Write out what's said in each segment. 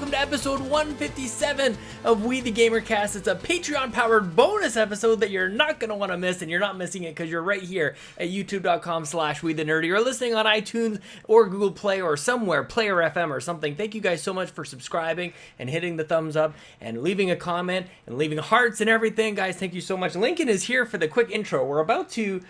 welcome to episode 157 of We the GamerCast. It's a Patreon-powered bonus episode that you're not going to want to miss, and you're not missing it because you're right here at youtube.com/WeTheNerdy, or listening on iTunes or Google Play or somewhere, Player FM or something. Thank you guys so much for subscribing and hitting the thumbs up and leaving a comment and leaving hearts and everything. Guys, thank you so much. Lincoln is here for the quick intro. We're about to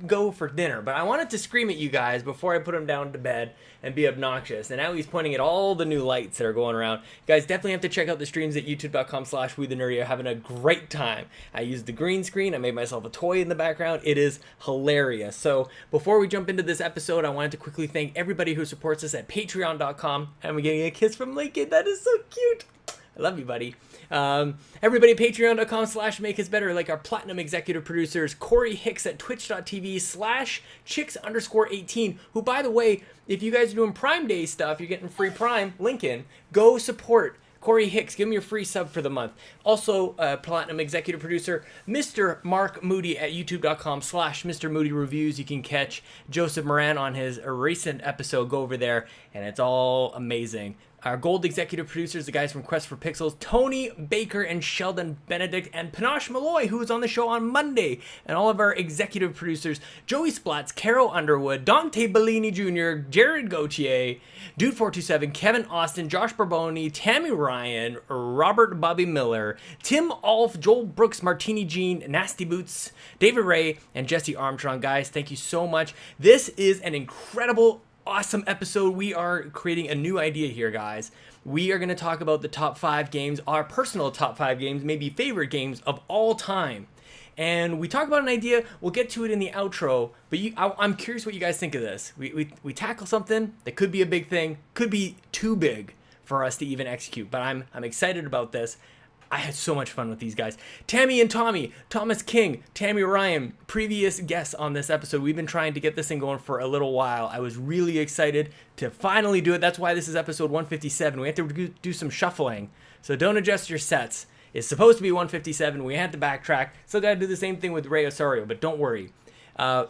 go for dinner, but I wanted to scream at you guys before I put him down to bed and be obnoxious. And now he's pointing at all the new lights that are going around. You guys definitely have to check out the streams at youtube.com/WeTheNerdy. I'm having a great time. I used the green screen. I made myself a toy in the background. It is hilarious. So before we jump into this episode, I wanted to quickly thank everybody who supports us at patreon.com. And we're getting a kiss from Lincoln. That is so cute. I love you, buddy. Everybody at patreon.com/makeisbetter, like our platinum executive producers, Corey Hicks at twitch.tv/chicks_18, who, by the way, if you guys are doing Prime Day stuff, you're getting free Prime, Lincoln, go support Corey Hicks. Give him your free sub for the month. Also, platinum executive producer, Mr. Mark Moody at youtube.com/Mr. Moody Reviews. You can catch Joseph Moran on his recent episode. Go over there, and it's all amazing. Our gold executive producers, the guys from Quest for Pixels, Tony Baker and Sheldon Benedict, and Panache Malloy, who was on the show on Monday. And all of our executive producers, JoeySplats, Caro Underwood, Dante Bellini Jr., Jared Gauthier, Dude427, Kevin Austin, Josh Borbone, Tammi Ryan, Robert Bobby Miller, Tim Aulph, Joel Brooks, Martini Jean, NastyBoots, David Ray, and Jesse Armstrong. Guys, thank you so much. This is an incredible, awesome episode. We are creating a new idea here, guys. We are going to talk about the top 5 games, our personal top 5 games, maybe favorite games of all time. And we talk about an idea. We'll get to it in the outro. But I'm curious what you guys think of this. We tackle something that could be a big thing, could be too big for us to even execute. But I'm excited about this. I had so much fun with these guys. Tammi and Tommy, Thomas King, Tammi Ryan, previous guests on this episode. We've been trying to get this thing going for a little while. I was really excited to finally do it. That's why this is episode 157. We have to do some shuffling. So don't adjust your sets. It's supposed to be 157. We had to backtrack. Still got to do the same thing with Ray Osorio, but don't worry.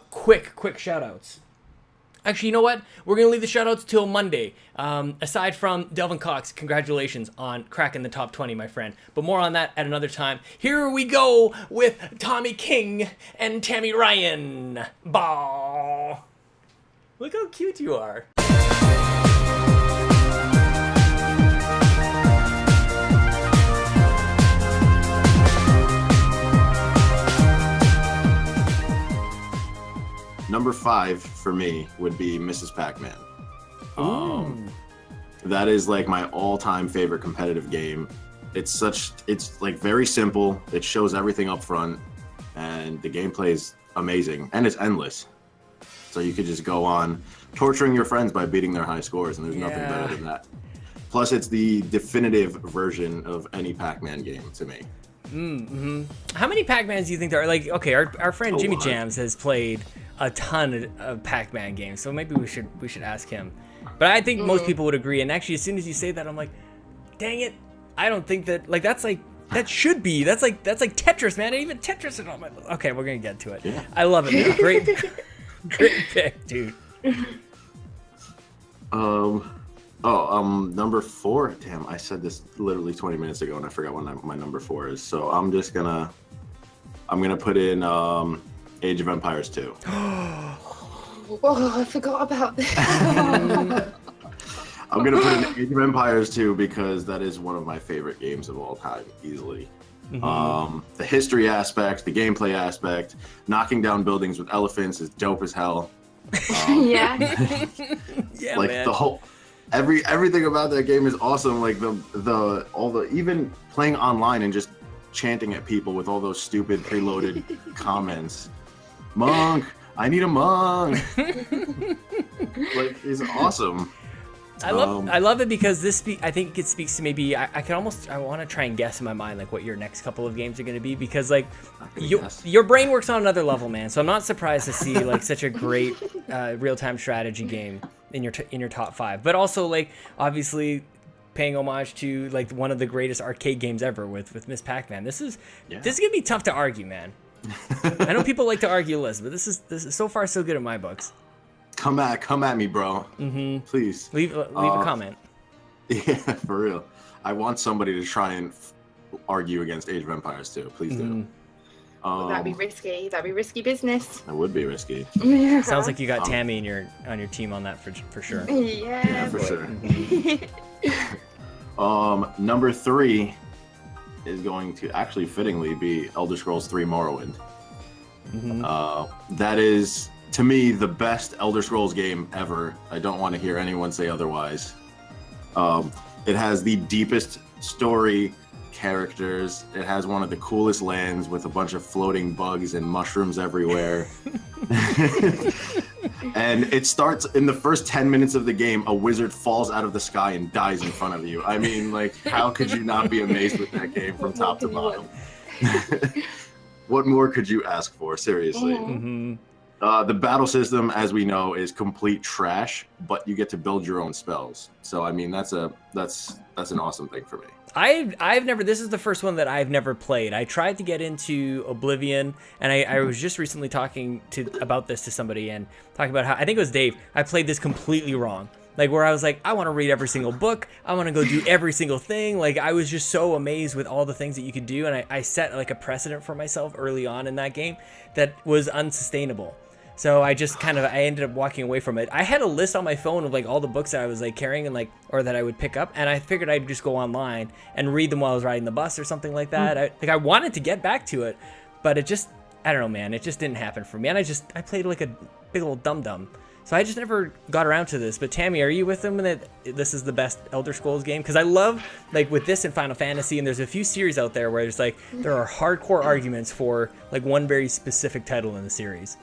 Quick shout outs. Actually, you know what? We're going to leave the shoutouts till Monday. Aside from Delvin Cox, congratulations on cracking the top 20, my friend. But more on that at another time. Here we go with Tommy King and Tammi Ryan. Bah! Look how cute you are. Number 5 for me would be Mrs. Pac-Man. That is like my all-time favorite competitive game. It's like very simple. It shows everything up front, and the gameplay is amazing, and it's endless. So you could just go on torturing your friends by beating their high scores, and there's nothing better than that. Plus, it's the definitive version of any Pac-Man game to me. How many Pac-Mans do you think there are? Like, okay, our friend Jimmy Jams has played a ton of Pac-Man games, so maybe we should ask him. But I think most people would agree. And actually, as soon as you say that, I'm like, dang it, I don't think that. Like, that's like Tetris, man. Even Tetris and all my. Okay, we're gonna get to it. Yeah. I love it, man. Great pick, dude. Number 4. Damn, I said this literally 20 minutes ago, and I forgot what my number 4 is. So I'm gonna put in Age of Empires 2. Oh, I forgot about this. I'm gonna put in Age of Empires 2 because that is one of my favorite games of all time, easily. The history aspect, the gameplay aspect, knocking down buildings with elephants is dope as hell. Yeah, like man. The whole everything about that game is awesome. Like even playing online and just chanting at people with all those stupid preloaded comments. Monk, I need a monk. Like, it's awesome. I love it because I think it speaks to maybe I want to try and guess in my mind like what your next couple of games are going to be, because like your brain works on another level, man. So I'm not surprised to see like such a great real-time strategy game in your top 5, but also like obviously paying homage to like one of the greatest arcade games ever with Miss Pac-Man. This is gonna be tough to argue, man. I know people like to argue lists, but this is so far so good in my books. Come at me, bro. Please leave a comment. Yeah, for real. I want somebody to try and argue against Age of Empires too. Please do. That'd be risky. That'd be risky business. That would be risky. Yeah. Sounds like you got Tammi on your team on that for sure. Yeah, for sure. Mhm. Number 3 is going to actually fittingly be Elder Scrolls 3 Morrowind. That is, to me, the best Elder Scrolls game ever. I don't want to hear anyone say otherwise. It has the deepest story, characters. It has one of the coolest lands with a bunch of floating bugs and mushrooms everywhere. And it starts in the first 10 minutes of the game, a wizard falls out of the sky and dies in front of you. I mean, like, how could you not be amazed with that game from top to bottom? What more could you ask for? Seriously. The battle system, as we know, is complete trash, but you get to build your own spells. So I mean, that's an awesome thing for me. I've never, this is the first one that I've never played. I tried to get into Oblivion, and I was just recently talking about this to somebody and talking about how, I think it was Dave, I played this completely wrong. Like, where I was like, I want to read every single book, I want to go do every single thing. Like, I was just so amazed with all the things that you could do, and I set like a precedent for myself early on in that game that was unsustainable. So I just I ended up walking away from it. I had a list on my phone of like all the books that I was like carrying and like, or that I would pick up, and I figured I'd just go online and read them while I was riding the bus or something like that. I wanted to get back to it, but it just, I don't know, man, it just didn't happen for me. And I played like a big old dum-dum. So I just never got around to this. But Tammi, are you with them that this is the best Elder Scrolls game? Because I love, like, with this and Final Fantasy, and there's a few series out there where there's like, there are hardcore arguments for like one very specific title in the series.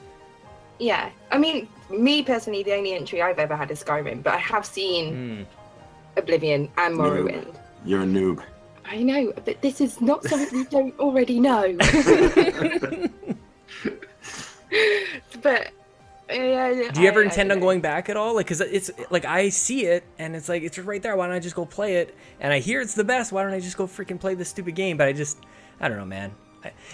Yeah, I mean, me personally, the only entry I've ever had is Skyrim, but I have seen Oblivion and Morrowind. You're a noob. I know, but this is not something you don't already know. But do you ever intend on going back at all? Like, cause it's like I see it and it's like it's right there. Why don't I just go play it? And I hear it's the best. Why don't I just go freaking play this stupid game? But I don't know, man.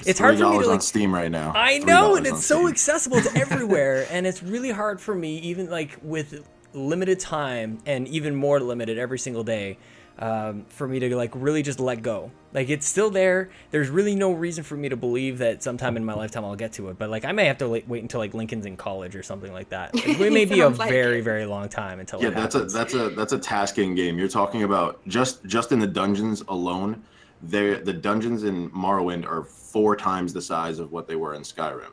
It's hard for me to like. On Steam right now. I know, and it's so accessible to everywhere, and it's really hard for me, even like with limited time and even more limited every single day, for me to like really just let go. Like, it's still there. There's really no reason for me to believe that sometime in my lifetime I'll get to it. But like, I may have to wait until like Lincoln's in college or something like that. It may be a very, very long time until. Yeah, that's a tasking game. You're talking about just in the dungeons alone. The dungeons in Morrowind are 4 times the size of what they were in Skyrim.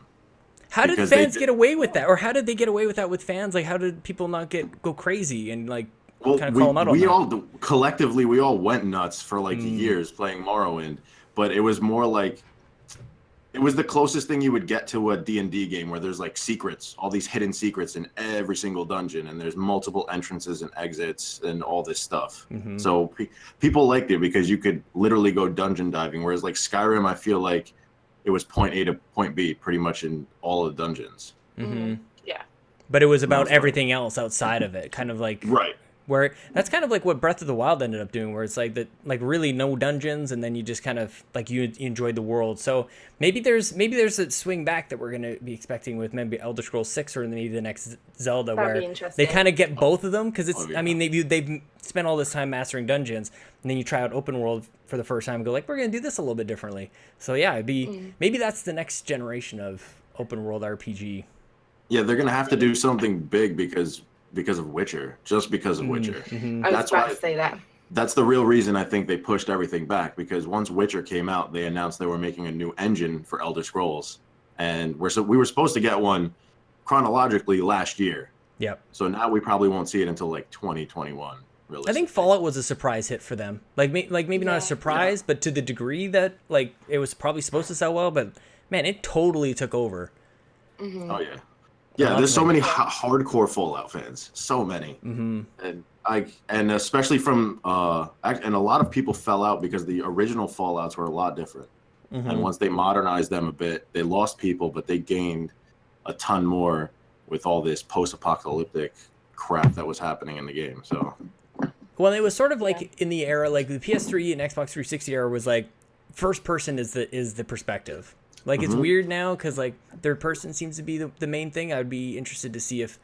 How did fans get away with that? Or how did they get away with that with fans? Like, how did people not go crazy and like kind of call them out on that? Collectively, we all went nuts for like years playing Morrowind, but it was more like, it was the closest thing you would get to a D&D game where there's like secrets, all these hidden secrets in every single dungeon, and there's multiple entrances and exits and all this stuff. So people liked it because you could literally go dungeon diving, whereas like Skyrim, I feel like it was point A to point B pretty much in all of the dungeons. Yeah. But it was about everything else outside of it, kind of like right. Where that's kind of like what Breath of the Wild ended up doing, where it's like that, like really no dungeons, and then you just kind of like you enjoyed the world. So maybe there's a swing back that we're gonna be expecting with maybe Elder Scrolls 6 or maybe the next Zelda, where they kind of get both of them, because it's I mean they've spent all this time mastering dungeons, and then you try out open world for the first time and go like, we're gonna do this a little bit differently. So yeah, it'd be maybe that's the next generation of open world RPG. Yeah, they're gonna have to do something big because of Witcher, just because of Witcher. I was about to say that. That's the real reason I think they pushed everything back, because once Witcher came out, they announced they were making a new engine for Elder Scrolls, and we were supposed to get one chronologically last year. Yep. So now we probably won't see it until like 2021. I think Fallout was a surprise hit for them. Like maybe not a surprise, but to the degree that like it was probably supposed to sell well, but man, it totally took over. Oh yeah. Yeah, there's so many hardcore Fallout fans, so many, and especially from and a lot of people fell out because the original Fallouts were a lot different, and once they modernized them a bit, they lost people, but they gained a ton more with all this post-apocalyptic crap that was happening in the game. So, well, it was sort of like in the era, like the PS3 and Xbox 360 era was like first person is the perspective. Like, it's weird now because, like, third person seems to be the main thing. I would be interested to see if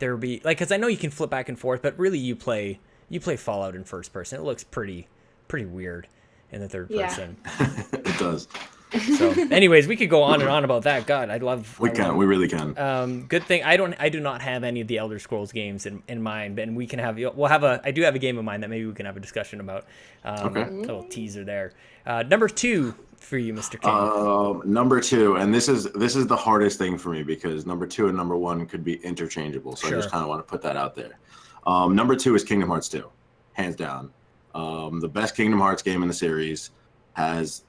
there would be, like, because I know you can flip back and forth, but really you play you play Fallout in first person. It looks pretty weird in the third Yeah. person. It does. So, anyways, we could go on and on about that. God, We really can. Good thing I do not have any of the Elder Scrolls games in mind, and I do have a game in mind that maybe we can have a discussion about. Okay. A little teaser there. Number 2 for you, Mr. King. Number 2, and this is the hardest thing for me because number 2 and number 1 could be interchangeable. So Sure. I just kind of want to put that out there. Number 2 is Kingdom Hearts 2, hands down. The best Kingdom Hearts game in the series, has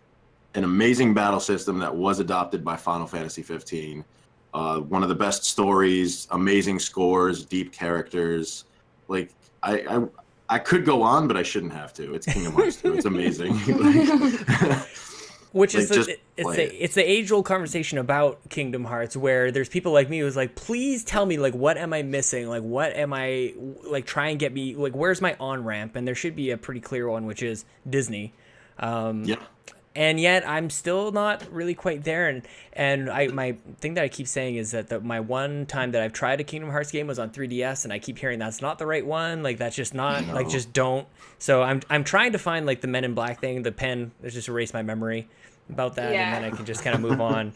an amazing battle system that was adopted by Final Fantasy 15. One of the best stories, amazing scores, deep characters. Like I could go on, but I shouldn't have to. It's Kingdom Hearts 2. It's amazing. Which is like, it's the age-old conversation about Kingdom Hearts, where there's people like me who's like, please tell me, like, what am I missing? Like, what am I, like, try and get me, like, where's my on-ramp? And there should be a pretty clear one, which is Disney. Yeah. And yet I'm still not really quite there. And my thing that I keep saying is that my one time that I've tried a Kingdom Hearts game was on 3DS, and I keep hearing that's not the right one. Like, that's just not, like, just don't. So I'm trying to find, like, the Men in Black thing, the pen, just erase my memory about that, Yeah. and then I can just kind of move on.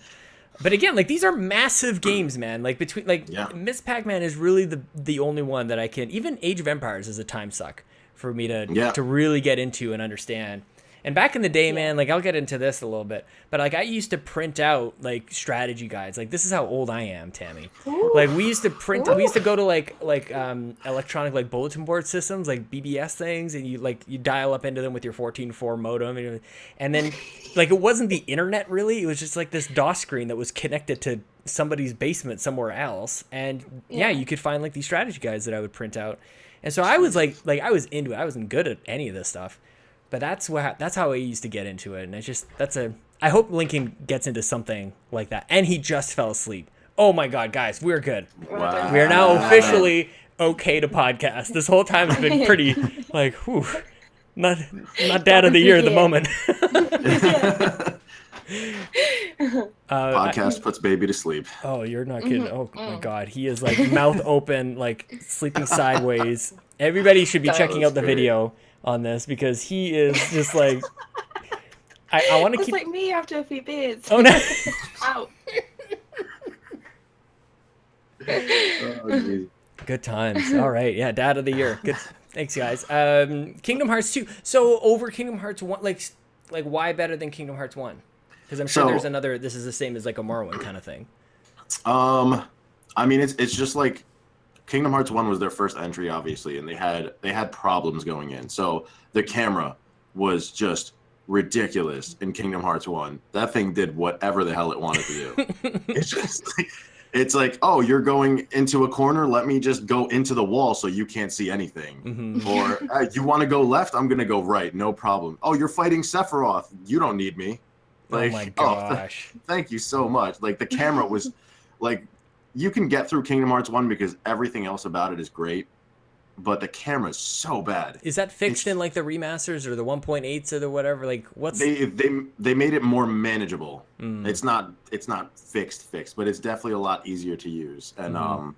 But again, like, these are massive games, man. Like, between, like, Yeah. Miss Pac-Man is really the only one that I can, even Age of Empires is a time suck for me to really get into and understand. And back in the day, man, like, I'll get into this a little bit, but, like, I used to print out, like, strategy guides. Like, this is how old I am, Tammy. Ooh. Like, we used to go to, like electronic, like, bulletin board systems, like BBS things, and you dial up into them with your 14.4 modem, and then, like, it wasn't the internet, really. It was just, like, this DOS screen that was connected to somebody's basement somewhere else, and, yeah, you could find, like, these strategy guides that I would print out. And so I was, like, I was into it. I wasn't good at any of this stuff. But that's how I used to get into it, and it's just I hope Lincoln gets into something like that. And he just fell asleep. Oh my God, guys, we're good. Wow. We are now officially okay to podcast. This whole time has been pretty like, whew, not dad of the year at the moment. Podcast puts baby to sleep. Oh, you're not kidding. Oh my God, he is like mouth open, like sleeping sideways. Everybody should be checking out the video on this because he is just like I want to keep like me after a few beers. Oh no. Ow. Oh, Good times. All right, yeah, dad of the year. Good. Thanks, guys. Kingdom Hearts 2. So over Kingdom Hearts 1, like why better than Kingdom Hearts 1? Because I'm sure there's another. This is the same as like a Morrowind kind of thing. I mean, it's just like Kingdom Hearts 1 was their first entry, obviously, and they had problems going in. So the camera was just ridiculous in Kingdom Hearts 1. That thing did whatever the hell it wanted to do. It's just like, it's like, oh, you're going into a corner, let me just go into the wall so you can't see anything. Mm-hmm. Or you want to go left, I'm going to go right, no problem. Oh, you're fighting Sephiroth, you don't need me. Like, oh my gosh. Thank you so much. Like, the camera was like, you can get through Kingdom Hearts 1 because everything else about it is great, but the camera is so bad. Is that fixed in like the remasters or the 1.8s or the whatever? Like, what's they made it more manageable. It's not fixed, but it's definitely a lot easier to use. And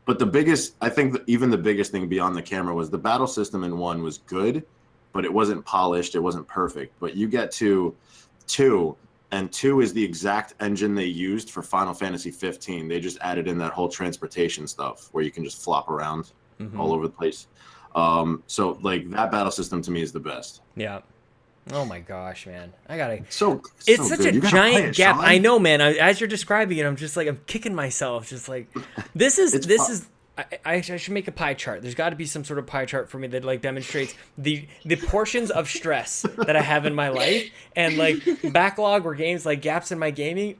but the biggest, I think even the biggest thing beyond the camera was the battle system in 1 was good, but it wasn't polished, it wasn't perfect. But you get to 2, and 2 is the exact engine they used for Final Fantasy 15. They just added in that whole transportation stuff where you can just flop around all over the place. So like that battle system to me is the best. Yeah. Oh my gosh, man. It's such good. a You gotta giant play it, gap. Sean. I know, man. As you're describing it, I'm just like, I'm kicking myself. Just like, this is. I should make a pie chart. There's got to be some sort of pie chart for me that like demonstrates the portions of stress that I have in my life, and like backlog or games, like gaps in my gaming,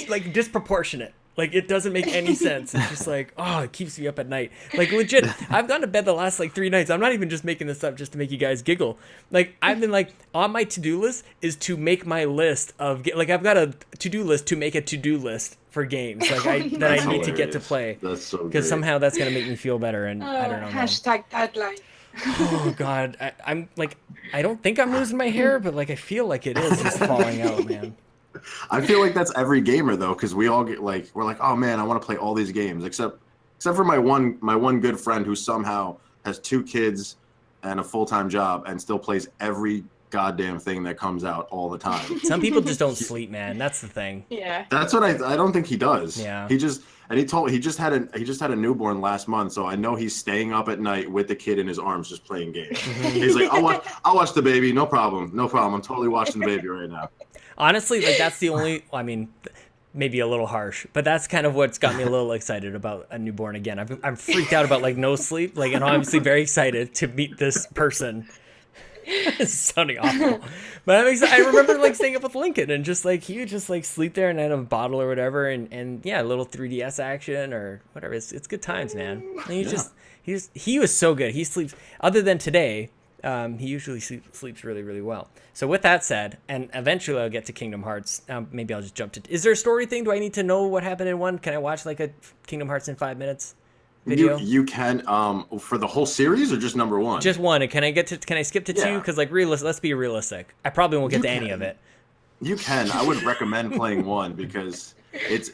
like disproportionate. Like, it doesn't make any sense. It's just like, oh, it keeps me up at night. Like, legit, I've gone to bed the last, like, 3 nights. I'm not even just making this up just to make you guys giggle. Like, I've been, like, on my to-do list is to make my list of, like, I've got a to-do list to make a to-do list for games like I need to get to play. That's so great. Because somehow that's going to make me feel better, and I don't know. Hashtag deadline. Oh, God. I'm, like, I don't think I'm losing my hair, but, like, I feel like it is just falling out, man. I feel like that's every gamer though, because we all get like, we're like, oh man, I want to play all these games, except for my one good friend who somehow has 2 kids, and a full-time job and still plays every goddamn thing that comes out all the time. Some people just don't sleep, man. That's the thing. Yeah. That's what I don't think he does. Yeah. He just had a newborn last month, so I know he's staying up at night with the kid in his arms just playing games. He's like, I'll watch the baby, no problem. I'm totally watching the baby right now. Honestly, like that's the only. I mean, maybe a little harsh, but that's kind of what's got me a little excited about a newborn again. I'm freaked out about like no sleep, like, and I'm obviously very excited to meet this person. It's sounding awful, but I'm excited. I remember like staying up with Lincoln and just like he would just like sleep there and had a bottle or whatever, and yeah, a little 3DS action or whatever. It's good times, man. And he was so good. He sleeps other than today. He usually sleeps really, really well. So with that said, and eventually I'll get to Kingdom Hearts. Maybe I'll just jump to. Is there a story thing? Do I need to know what happened in one? Can I watch like a Kingdom Hearts in 5 minutes video? You can for the whole series or just number one? Just one. And can I skip to two? Because like let's be realistic. I probably won't get to any of it. You can. I would recommend playing one because it's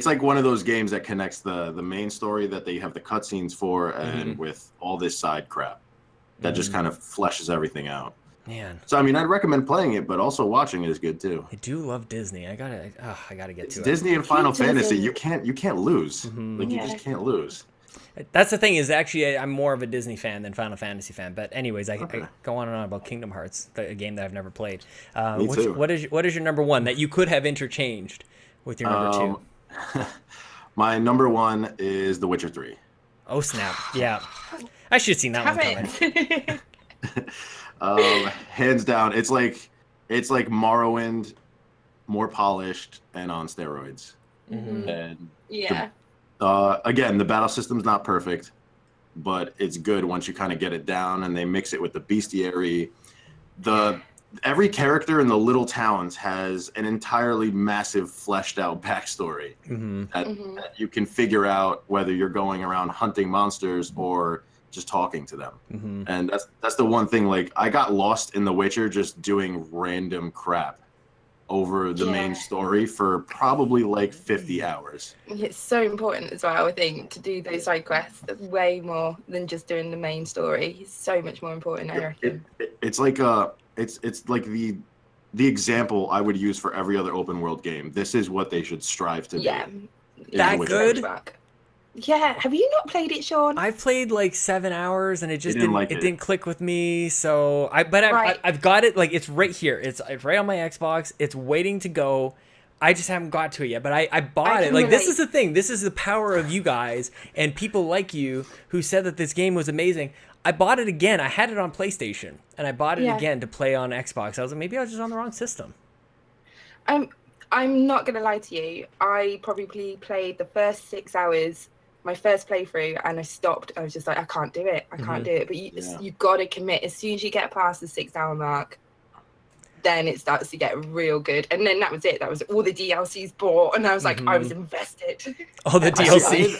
like one of those games that connects the main story that they have the cutscenes for and with all this side crap that just kind of fleshes everything out. Man. So I mean, I'd recommend playing it, but also watching it is good too. I do love Disney. I gotta get to it. Disney and Final Fantasy. You can't lose. Like you just can't lose. That's the thing is actually I'm more of a Disney fan than Final Fantasy fan. But anyways, I go on and on about Kingdom Hearts, a game that I've never played. Me too. What is your number one that you could have interchanged with your number two? My number one is The Witcher 3. Oh snap! Yeah, I should have seen that one coming. Hands down, it's like Morrowind, more polished and on steroids. And again, the battle system's not perfect, but it's good once you kind of get it down, and they mix it with the bestiary. Every character in the little towns has an entirely massive, fleshed out backstory that you can figure out whether you're going around hunting monsters or just talking to them. And that's the one thing. Like I got lost in The Witcher just doing random crap over the main story for probably like 50 hours. It's so important as well, I think, to do those side quests way more than just doing the main story. It's so much more important, I reckon. It's like it's like the example I would use for every other open world game. This is what they should strive to be. That good? Yeah, have you not played it, Sean? I've played like 7 hours and it just didn't click with me. So I've got it, like it's right here. It's right on my Xbox. It's waiting to go. I just haven't got to it yet, but I bought it. Like, this is the thing. This is the power of you guys and people like you who said that this game was amazing. I bought it again. I had it on PlayStation, and I bought it again to play on Xbox. I was like, maybe I was just on the wrong system. I'm not going to lie to you. I probably played the first 6 hours, my first playthrough, and I stopped. I was just like, I can't do it. I can't do it. But you got to commit. As soon as you get past the 6 hour mark, then it starts to get real good. And then that was it. That was all the DLCs bought. And I was like, I was invested. Oh, the DLC.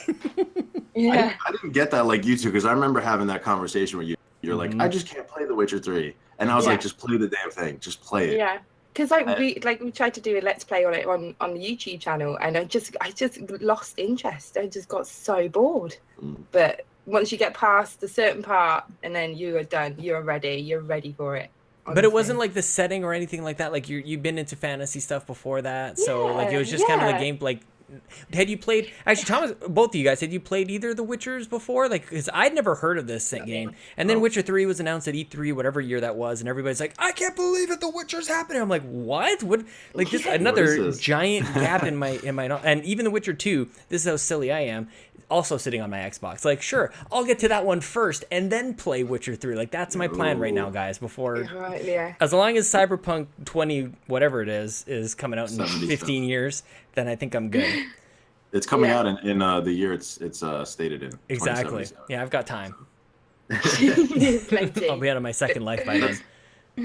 I didn't get that like you two, because I remember having that conversation where you're like, I just can't play The Witcher 3. And I was like, just play the damn thing. Just play it. Yeah. Because we tried to do a Let's Play on it on the YouTube channel, and I just lost interest. I just got so bored. But once you get past a certain part, and then you are done, you're ready for it. Honestly. But it wasn't like the setting or anything like that. Like you've been into fantasy stuff before that, so like it was just kind of the game. Like, had you played? Actually, Thomas, both of you guys, had you played either of the Witchers before? Like, because I'd never heard of this game, and then Witcher 3 was announced at E3, whatever year that was, and everybody's like, I can't believe it, The Witcher's happening. I'm like, what? What? Like, just another giant gap in my and even The Witcher 2. This is how silly I am. Also sitting on my Xbox. Like, sure, I'll get to that one first and then play Witcher 3. Like, that's my plan right now, guys. Before, as long as Cyberpunk 20, whatever it is coming out in 15 years, then I think I'm good. It's coming out in the year it's stated in. Exactly. Yeah, I've got time. I'll be out of my second life by then.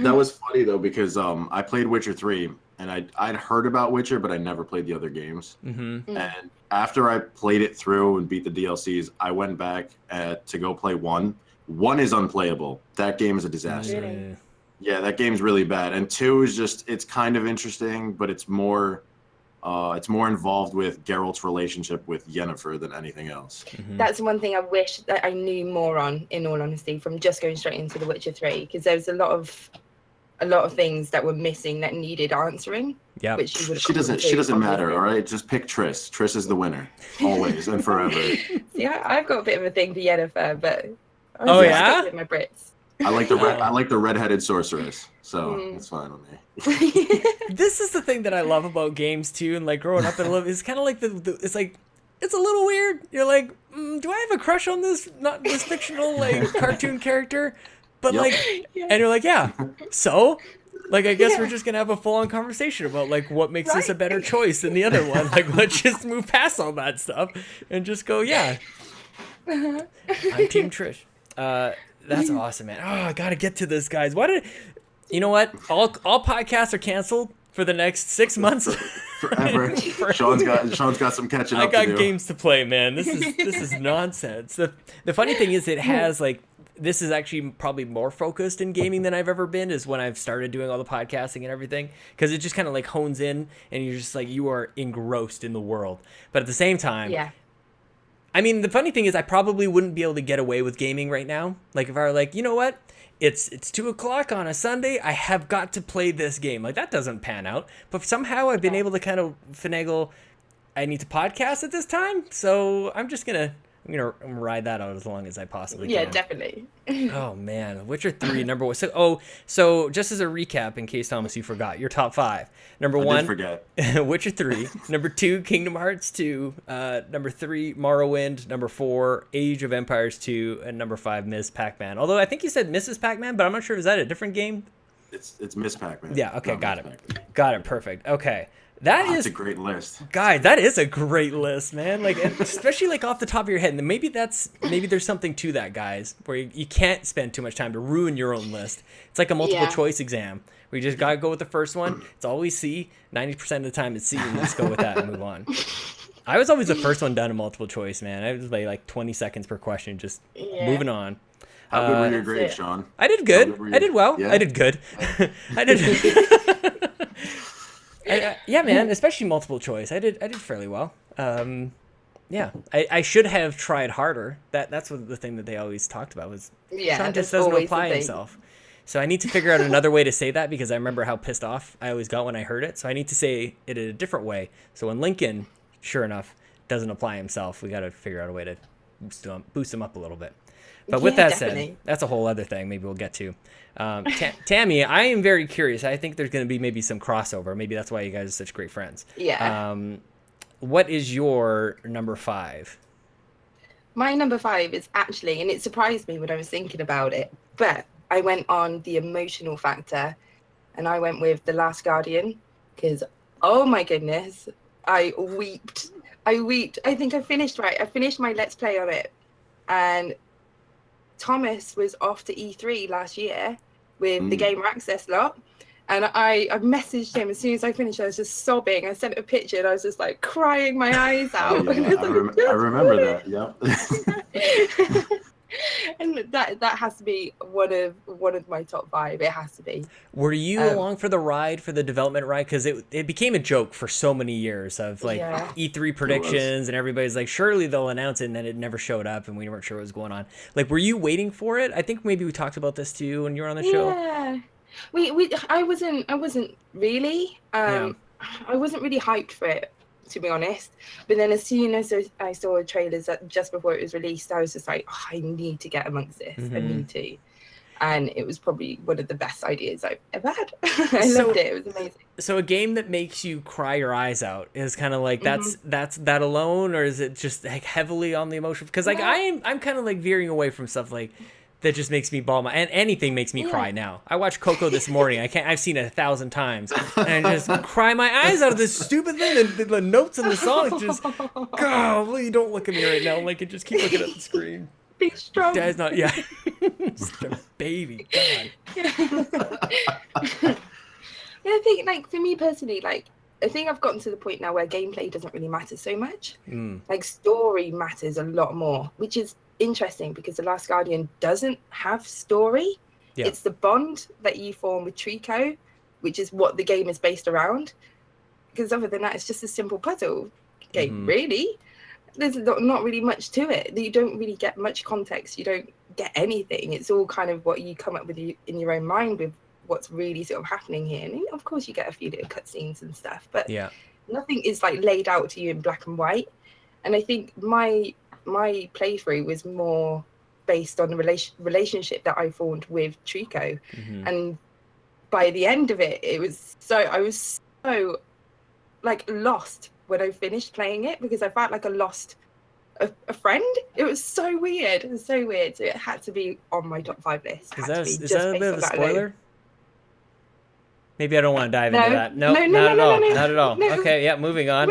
That was funny though, because I played Witcher 3 and I'd heard about Witcher, but I never played the other games. And after I played it through and beat the DLCs, I went back to go play 1. 1 is unplayable. That game is a disaster. Yeah, that game's really bad. And 2 is just, it's kind of interesting, but it's more It's more involved with Geralt's relationship with Yennefer than anything else. That's one thing I wish that I knew more on, in all honesty, from just going straight into The Witcher 3, because there was a lot of things that were missing that needed answering. Yeah, which she doesn't matter. All right, just pick Triss. Triss is the winner, always and forever. Yeah, I've got a bit of a thing for Yennefer, but yeah, with my Brits. I like the redheaded sorceress, so it's fine with me. This is the thing that I love about games too, and like growing up, it's kind of like it's like it's a little weird. You're like, do I have a crush on this fictional like cartoon character? But like, and you're like, yeah. So, like, I guess we're just gonna have a full-on conversation about like what makes this a better choice than the other one. Like, let's just move past all that stuff and just go, yeah. I'm Team Trish. That's awesome, man. Oh, I gotta get to this, guys. You know what? All podcasts are canceled for the next 6 months. Forever. Sean's got some catching up to do. I got games to play, man. This is nonsense. The funny thing is, it has like. This is actually probably more focused in gaming than I've ever been, is when I've started doing all the podcasting and everything, because it just kind of like hones in and you're just like, you are engrossed in the world. But at the same time, I mean, the funny thing is I probably wouldn't be able to get away with gaming right now. Like if I were like, you know what, it's 2:00 on a Sunday, I have got to play this game. Like that doesn't pan out. But somehow I've been able to kind of finagle, I need to podcast at this time. So I'm gonna ride that out as long as I possibly can. Yeah, definitely. Oh man, Witcher 3 number 1. So just as a recap, in case Thomas you forgot, your top 5. Number 1, I did forget. Witcher 3. Number 2, Kingdom Hearts 2. Number 3, Morrowind. Number 4, Age of Empires 2, and number 5, Ms. Pac-Man. Although I think you said Mrs. Pac-Man, but I'm not sure, is that a different game? It's Miss Pac-Man. Yeah. Okay, got it. Got it. Perfect. Okay. That's a great list. Guys, that is a great list, man. Like, especially like off the top of your head. And maybe there's something to that, guys, where you can't spend too much time to ruin your own list. It's like a multiple choice exam where you just gotta go with the first one. It's always C. 90% of the time it's C, and just go with that and move on. I was always the first one done in multiple choice, man. I was like 20 seconds per question, just moving on. How good were your grades, Sean? I did good. I did well. Yeah? I did good. I did. Yeah, man, especially multiple choice. I did fairly well. Yeah, I should have tried harder. That's what the thing that they always talked about was Sean just doesn't apply himself. So I need to figure out another way to say that, because I remember how pissed off I always got when I heard it. So I need to say it in a different way. So when Lincoln, sure enough, doesn't apply himself, we got to figure out a way to boost him up a little bit. But with that said, that's a whole other thing maybe we'll get to. Tammi, I am very curious. I think there's going to be maybe some crossover. Maybe that's why you guys are such great friends. Yeah. What is your number 5? My number 5 is actually, and it surprised me when I was thinking about it, but I went on the emotional factor, and I went with The Last Guardian, because, oh my goodness, I weeped. I think I finished my Let's Play on it, and Thomas was off to E3 last year with the Gamer Access lot, and I messaged him as soon as I finished. I was just sobbing. I sent a picture and I was just like crying my eyes out. Oh, yeah. I remember that. Yeah. And that has to be one of my top 5. It has to be. Were you along for the ride, for the development ride? Because it became a joke for so many years of like E3 predictions, and everybody's like, surely they'll announce it, and then it never showed up, and we weren't sure what was going on. Like, were you waiting for it? I think maybe we talked about this too when you were on the show. Yeah, I wasn't really. I wasn't really hyped for it, to be honest. But then as soon as I saw the trailers just before it was released, I was just like, oh, I need to get amongst this. I need to. And it was probably one of the best ideas I've ever had. I loved it. It was amazing. So a game that makes you cry your eyes out is kind of like that's that alone, or is it just like heavily on the emotion? Because like I'm kind of like veering away from stuff like that just makes me bawl and anything makes me cry now. I watched Coco this morning. I've seen it 1,000 times, and I just cry my eyes out of this stupid thing. And the notes in the song just, God, please don't look at me right now. Like, just keep looking at the screen. Be strong. Dad's not, just a baby. God. I think, like, for me personally, like, I think I've gotten to the point now where gameplay doesn't really matter so much. Like, story matters a lot more, which is interesting because The Last Guardian doesn't have story. It's the bond that you form with Trico, which is what the game is based around. because other than that, it's just a simple puzzle game, really. There's not really much to it. You don't really get much context. You don't get anything. It's all kind of what you come up with in your own mind with what's really sort of happening here. And of course, you get a few little cutscenes and stuff, but nothing is like laid out to you in black and white. And I think my playthrough was more based on the relationship that I formed with Trico. And by the end of it, I was so like lost when I finished playing it, because I felt like I lost a friend. It was so weird. It was so weird. So it had to be on my top 5 list. Is that a bit of a spoiler? Maybe I don't want to dive into that. No, not at all. No. Okay, yeah, moving on.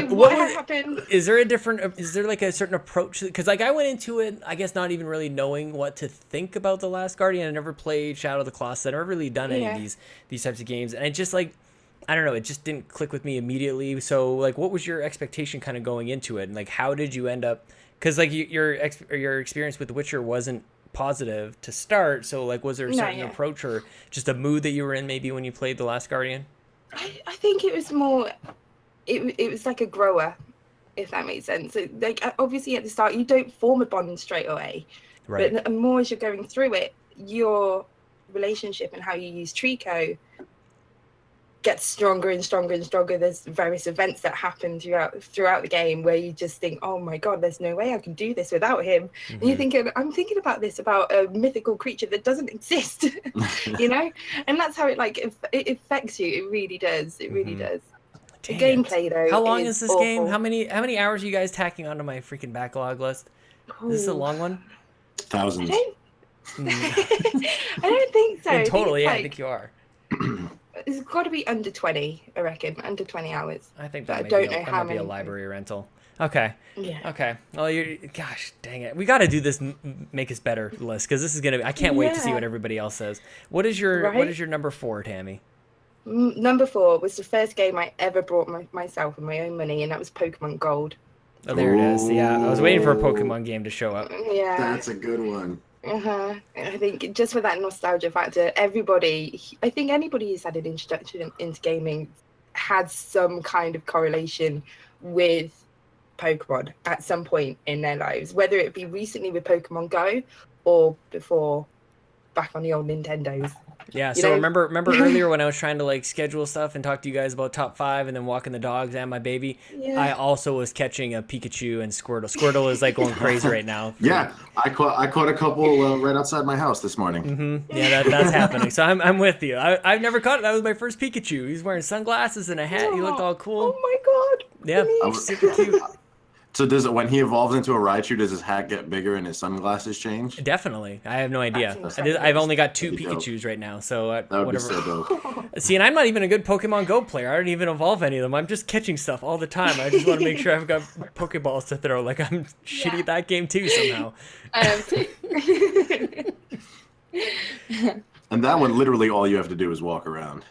What happened? Is there like a certain approach? Because like I went into it, I guess not even really knowing what to think about The Last Guardian. I never played Shadow of the Colossus. I never really done any of these types of games, and it just like, I don't know, it just didn't click with me immediately. So like, what was your expectation kind of going into it, and like how did you end up? Because like your experience with The Witcher wasn't positive to start, so like was there a certain approach or just a mood that you were in maybe when you played The Last Guardian? I think it was more it was like a grower, if that makes sense. So, like obviously at the start you don't form a bond straight away, right? But the more as you're going through it, your relationship and how you use Trico gets stronger and stronger and stronger. There's various events that happen throughout the game where you just think, oh my god, there's no way I can do this without him. And you're thinking, I'm thinking about this about a mythical creature that doesn't exist. You know, and that's how it affects you. It really does. It really does. The gameplay though, how long is this awful. Game? How many hours are you guys tacking onto my freaking backlog list? Ooh. Is this a long one? Thousands. I don't think so. Totally, I think you are. It's got to be under 20, I reckon. Under 20 hours. I think that might be a library rental. Okay. Yeah. Okay. Well, gosh, dang it. We got to do this Make Us Better list, because this is going to I can't wait to see what everybody else says. What is your number 4, Tammy? Number 4 was the first game I ever bought myself with my own money, and that was Pokemon Gold. Oh, there it is. Yeah, I was waiting for a Pokemon game to show up. Yeah. That's a good one. I think just for that nostalgia factor, I think anybody who's had an introduction into gaming had some kind of correlation with Pokemon at some point in their lives, whether it be recently with Pokemon Go or before, back on the old Nintendos. Yeah, so remember earlier when I was trying to like schedule stuff and talk to you guys about top 5 and then walking the dogs and my baby, I also was catching a Pikachu and Squirtle. Squirtle is like going crazy right now. Yeah, I caught a couple right outside my house this morning. Yeah, that's happening. So I'm with you. I've never caught it. That was my first Pikachu. He's wearing sunglasses and a hat. He looked all cool. Oh my god. Yeah, super cute. So when he evolves into a Raichu, does his hat get bigger and his sunglasses change? Definitely. I have no idea. I've only got 2 Pikachus right now, so that would be so dope. See, and I'm not even a good Pokemon Go player. I don't even evolve any of them. I'm just catching stuff all the time. I just want to make sure I've got Pokeballs to throw. Like I'm shitty at that game too somehow. I am too. And that one, literally all you have to do is walk around.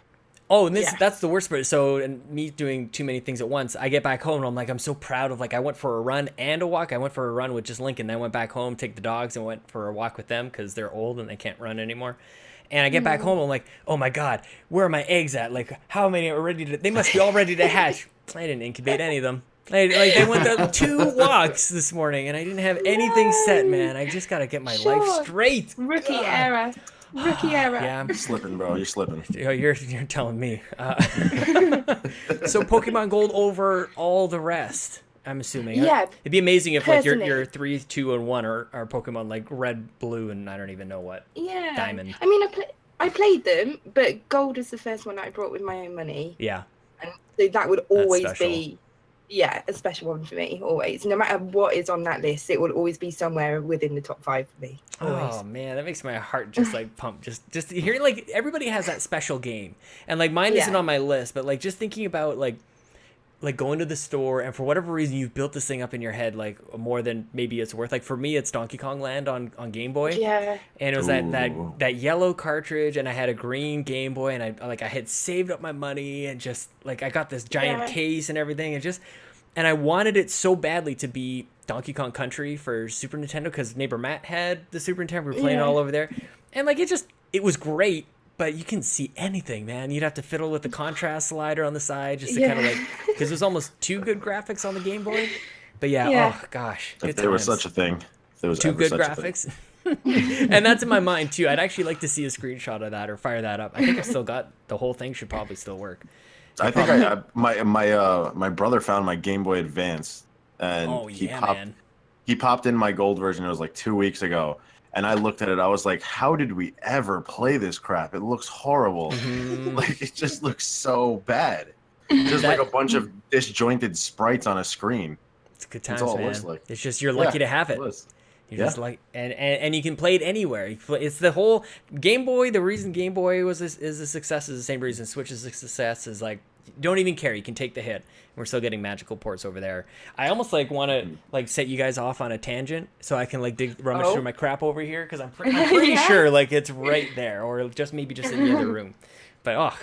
Oh, and that's the worst part. So, and me doing too many things at once, I get back home and I'm like, I'm so proud of, like, I went for a run and a walk. I went for a run with just Lincoln. Then I went back home, take the dogs, and went for a walk with them because they're old and they can't run anymore. And I get back home, I'm like, oh my God, where are my eggs at? Like, how many are ready to, they must be all ready to hatch. I didn't incubate any of them. They went to 2 walks this morning and I didn't have anything set, man. I just got to get my life straight. Rookie era. Yeah, I'm slipping, bro. You're slipping. You're telling me. So Pokemon Gold over all the rest, I'm assuming. Yeah. It'd be amazing if like your 3, 2, and 1 are Pokemon like red, blue, and I don't even know what. Yeah. Diamond. I mean, I played them, but Gold is the first one I brought with my own money. Yeah. And so that would always be. Yeah, a special one for me, always. No matter what is on that list, it will always be somewhere within the top 5 for me. Always. Oh man, that makes my heart just like pump. Just to hear, like, everybody has that special game, and like mine isn't on my list, but like just thinking about like going to the store and for whatever reason you've built this thing up in your head like more than maybe it's worth. Like for me, it's Donkey Kong Land on Game Boy. Yeah. And it was that yellow cartridge, and I had a green Game Boy, and I had saved up my money, and just like I got this giant case and everything, and I wanted it so badly to be Donkey Kong Country for Super Nintendo because neighbor Matt had the Super Nintendo. We were playing all over there, and like it was great. but you can see anything, man. You'd have to fiddle with the contrast slider on the side just to kind of like, because there's almost too good graphics on the Game Boy. But yeah. Oh gosh, if there was such a thing, if there was too ever good such a graphics. And that's in my mind too. I'd actually like to see a screenshot of that or fire that up. I think I still got the whole thing. Should probably still work. I think my brother found my Game Boy Advance, and he popped in my gold version. It was like 2 weeks ago, and I looked at it. I was like, "How did we ever play this crap? It looks horrible. Like it just looks so bad. Just like a bunch of disjointed sprites on a screen." It's good times, man. It looks like. It's just you're lucky to have it. You're just like, and you can play it anywhere. It's the whole Game Boy. The reason Game Boy is a success is the same reason Switch is a success. Is like, don't even care. You can take the hit. We're still getting magical ports over there. I almost like want to like set you guys off on a tangent so I can like rummage through my crap over here because I'm pretty sure like it's right there or just maybe just in the other room. But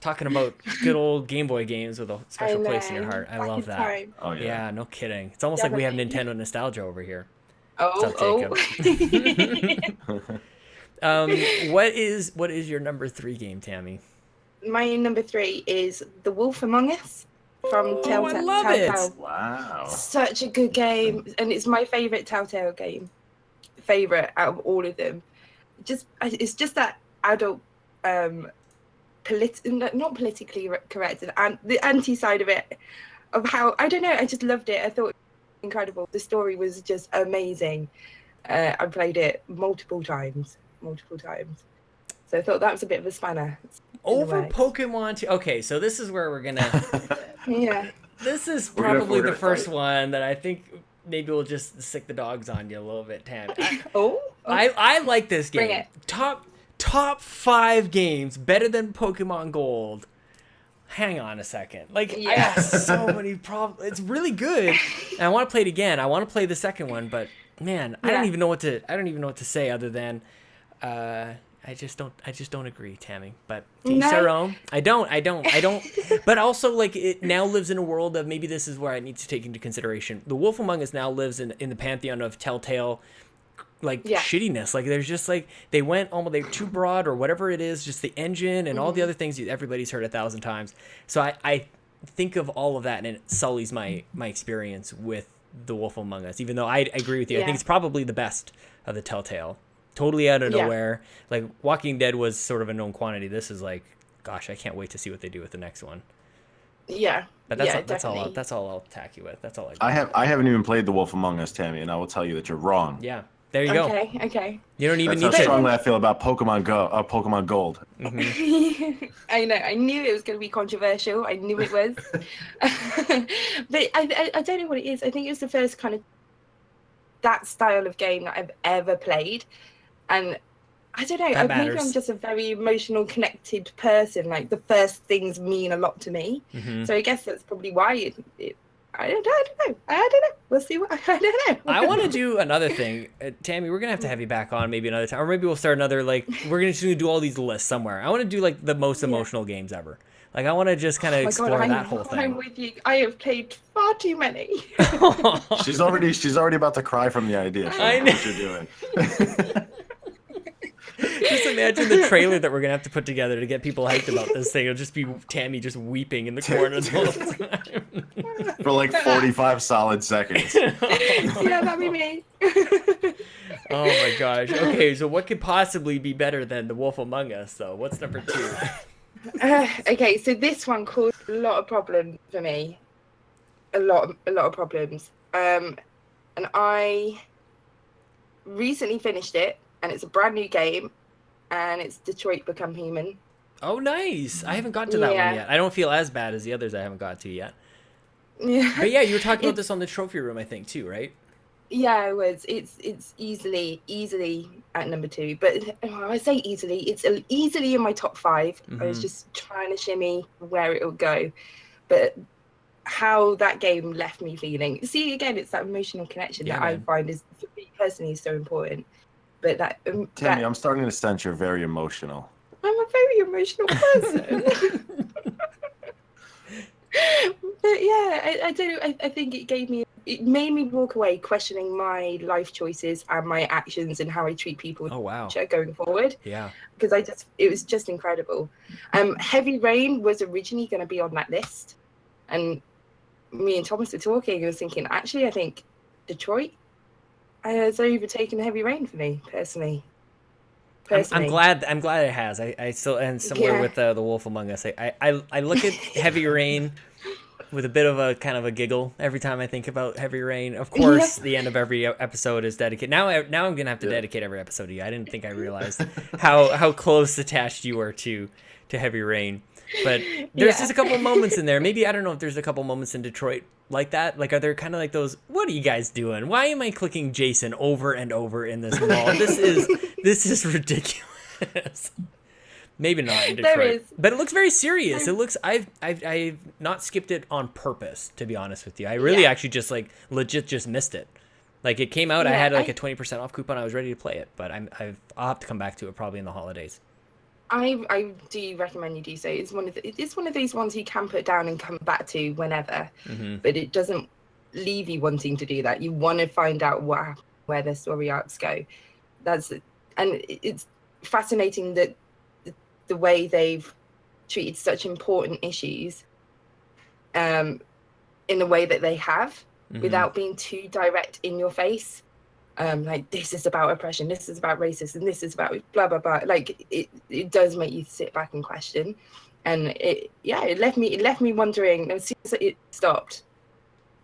talking about good old Game Boy games with a special place in your heart. I love that. Time. Oh Yeah, no kidding. It's almost like we have Nintendo nostalgia over here. Oh. What is your number 3 game, Tammy? My number 3 is The Wolf Among Us from Telltale. I love it. Wow. Such a good game, and it's my favorite Telltale game. Favorite out of all of them. It's just that adult, not politically correct, and the anti side of it, of how I don't know. I just loved it. I thought it was incredible. The story was just amazing. I played it multiple times. So I thought that was a bit of a spanner. Over Pokemon. Okay, so this is where we're gonna. Yeah. This is probably the first one that I think maybe we'll just sick the dogs on you a little bit, Tam. I like this game. Bring it. Top 5 games better than Pokemon Gold. Hang on a second. Like I have so many problems. It's really good. And I want to play it again. I want to play the second one, but man, I don't even know what to say other than I just don't agree, Tammy. But to each their own. I don't. But also, like, it now lives in a world of maybe this is where I need to take into consideration. The Wolf Among Us now lives in the pantheon of Telltale, like, shittiness. Like, there's just, like, they're too broad or whatever it is, just the engine and all the other things everybody's heard 1,000 times. So I think of all of that, and it sullies my experience with The Wolf Among Us, even though I agree with you. I think it's probably the best of the Telltale. Totally out of nowhere. Like Walking Dead was sort of a known quantity. This is like, gosh, I can't wait to see what they do with the next one. Yeah. But that's all I'll attack you with. That's all I haven't even played The Wolf Among Us, Tammy, and I will tell you that you're wrong. Yeah. There you go. Okay. You don't even need to. That's how strongly I feel about Pokemon Gold. Mm-hmm. I know. I knew it was going to be controversial. I knew it was. But I don't know what it is. I think it was the first kind of that style of game that I've ever played. And I don't know, maybe I'm just a very emotional, connected person. Like, the first things mean a lot to me. Mm-hmm. So I guess that's probably why I don't know. We'll see what. I don't know. I want to do another thing. Tammy, we're going to have you back on maybe another time. Or maybe we'll start another, like, we're going to do all these lists somewhere. I want to do, like, the most emotional games ever. Like, I want to just kind of explore that whole thing. I'm with you. I have played far too many. She's already about to cry from the idea. I know what you're doing. Just imagine the trailer that we're gonna have to put together to get people hyped about this thing. It'll just be Tammy just weeping in the corner the whole time. For like 45 solid seconds. Yeah, that'd be me. Oh my gosh. Okay, so what could possibly be better than The Wolf Among Us, though? What's number 2? Okay, so this one caused a lot of problems for me. A lot of problems. And I recently finished it. And it's a brand new game, and it's Detroit Become Human. Oh, nice! I haven't gotten to that one yet. I don't feel as bad as the others I haven't got to yet. Yeah. But yeah, you were talking about this on the trophy room, I think, too, right? Yeah, I was. It's easily at number 2. But I say easily. It's easily in my top 5. Mm-hmm. I was just trying to shimmy where it would go, but how that game left me feeling. See, again, it's that emotional connection that I find is, for me personally, is so important. But Tammy, I'm starting to sense you're very emotional. I'm a very emotional person. But yeah, I don't. I think it made me walk away questioning my life choices and my actions and how I treat people. Oh wow. Going forward. Yeah. Because it was just incredible. Heavy Rain was originally going to be on that list, and me and Thomas were talking. And I was thinking, actually, I think Detroit has overtaken Heavy Rain for me personally. I'm glad it has. I still, and similar with the Wolf Among Us. I look at Heavy Rain with a bit of a kind of a giggle every time I think about Heavy Rain. Of course, the end of every episode is dedicated. Now I'm gonna have to dedicate every episode to you. I didn't think I realized how close attached you are to Heavy Rain. But there's just a couple moments in there. Maybe I don't know if there's a couple moments in Detroit like that. Like, are there kind of like those? What are you guys doing? Why am I clicking Jason over and over in this mall? This is ridiculous. Maybe not in Detroit, but it looks very serious. It looks. I've not skipped it on purpose, to be honest with you. I really actually just like legit just missed it. Like it came out, I had like a 20% off coupon. I was ready to play it, but I'll have to come back to it probably in the holidays. I do recommend you do so. It's one of those ones you can put down and come back to whenever, but it doesn't leave you wanting to do that. You want to find out where the story arcs go. And it's fascinating that the way they've treated such important issues, in the way that they have, without being too direct in your face. Like, this is about oppression, this is about racism, and this is about blah blah blah. Like it does make you sit back and question, and it left me wondering. As soon as it stopped,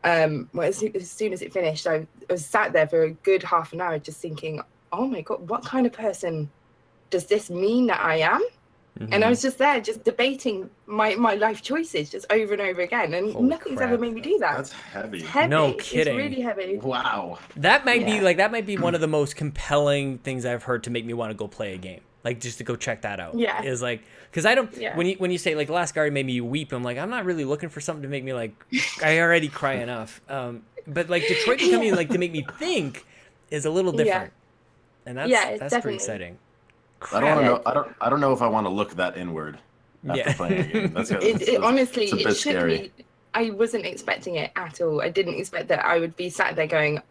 as soon as it finished, I was sat there for a good half an hour just thinking, oh my god, what kind of person does this mean that I am? And I was just there, just debating my life choices just over and over again, and nothing's ever made me do that. That's heavy. It's heavy. No kidding. It's really heavy. Wow. That might be one of the most compelling things I've heard to make me want to go play a game. Like, just to go check that out. Yeah. Is like, because I don't. Yeah. When you say like Last Guardian made me weep, I'm like, I'm not really looking for something to make me like. I already cry enough. But like Detroit becoming like to make me think is a little different. And that's pretty exciting. I don't know if I want to look that inward after playing a game. Honestly, it's a bit it should scary. be. I wasn't expecting it at all. I didn't expect that I would be sat there going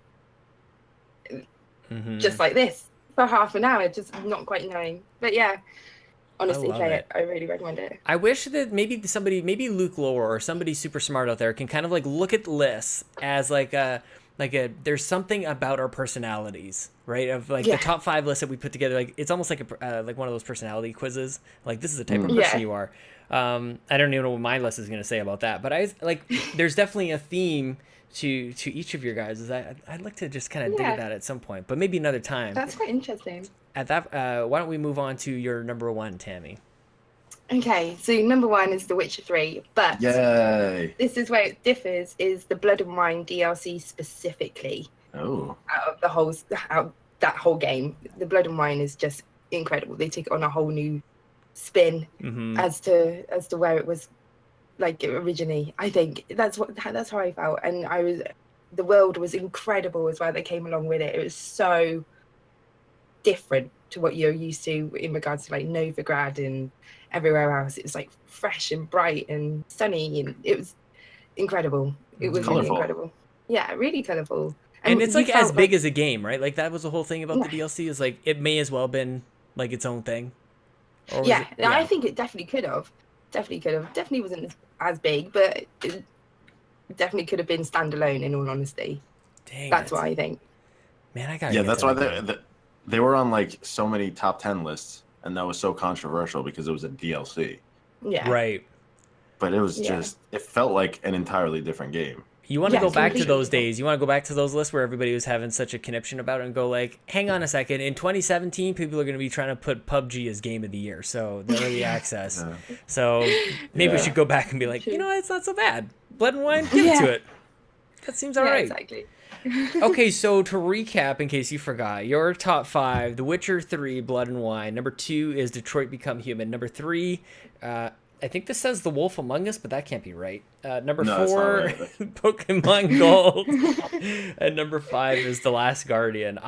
just like this for half an hour, just not quite knowing. But yeah, honestly, play it. I really recommend it. I wish that maybe Luke Lower or somebody super smart out there can kind of like look at lists as like a there's something about our personalities, right? Of like the top 5 lists that we put together, like it's almost like like one of those personality quizzes. Like, this is the type of person you are. I don't even know what my list is going to say about that, but there's definitely a theme to each of your guys. I'd like to just kind of dig at that at some point, but maybe another time. That's quite interesting. At that, why don't we move on to your number 1, Tammi? Okay, so number 1 is The Witcher 3, but yay! This is where it differs, is the Blood and Wine DLC specifically. Oh. Out of that whole game, the Blood and Wine is just incredible. They take it on a whole new spin as to where it was like originally. I think that's how I felt, and the world was incredible as well that came along with it. It was so different to what you're used to in regards to like Novigrad and everywhere else. It was like fresh and bright and sunny, and it was incredible. It was really incredible. Yeah, really colourful. And it's like as big as a game, right? Like, that was the whole thing about the DLC, is like it may as well have been like its own thing. I think it definitely could have. Definitely wasn't as big, but it definitely could have been standalone, in all honesty. Dang, that's what I think. Man, I got. Yeah, that's why they were on like so many top 10 lists, and that was so controversial because it was a DLC. Yeah. Right. But it was just, it felt like an entirely different game. You want to go back to those days. You want to go back to those lists where everybody was having such a conniption about it and go like, hang on a second. In 2017, people are going to be trying to put PUBG as game of the year. So the early access. So maybe we should go back and be like, you know what? It's not so bad. Blood and Wine, give it to it. That seems all right. Exactly. Okay, so to recap, in case you forgot, your top 5, The Witcher 3, Blood and Wine. Number 2 is Detroit Become Human. Number 3, I think this says The Wolf Among Us, but that can't be right. Number 4, right. Pokemon Gold. And number 5 is The Last Guardian.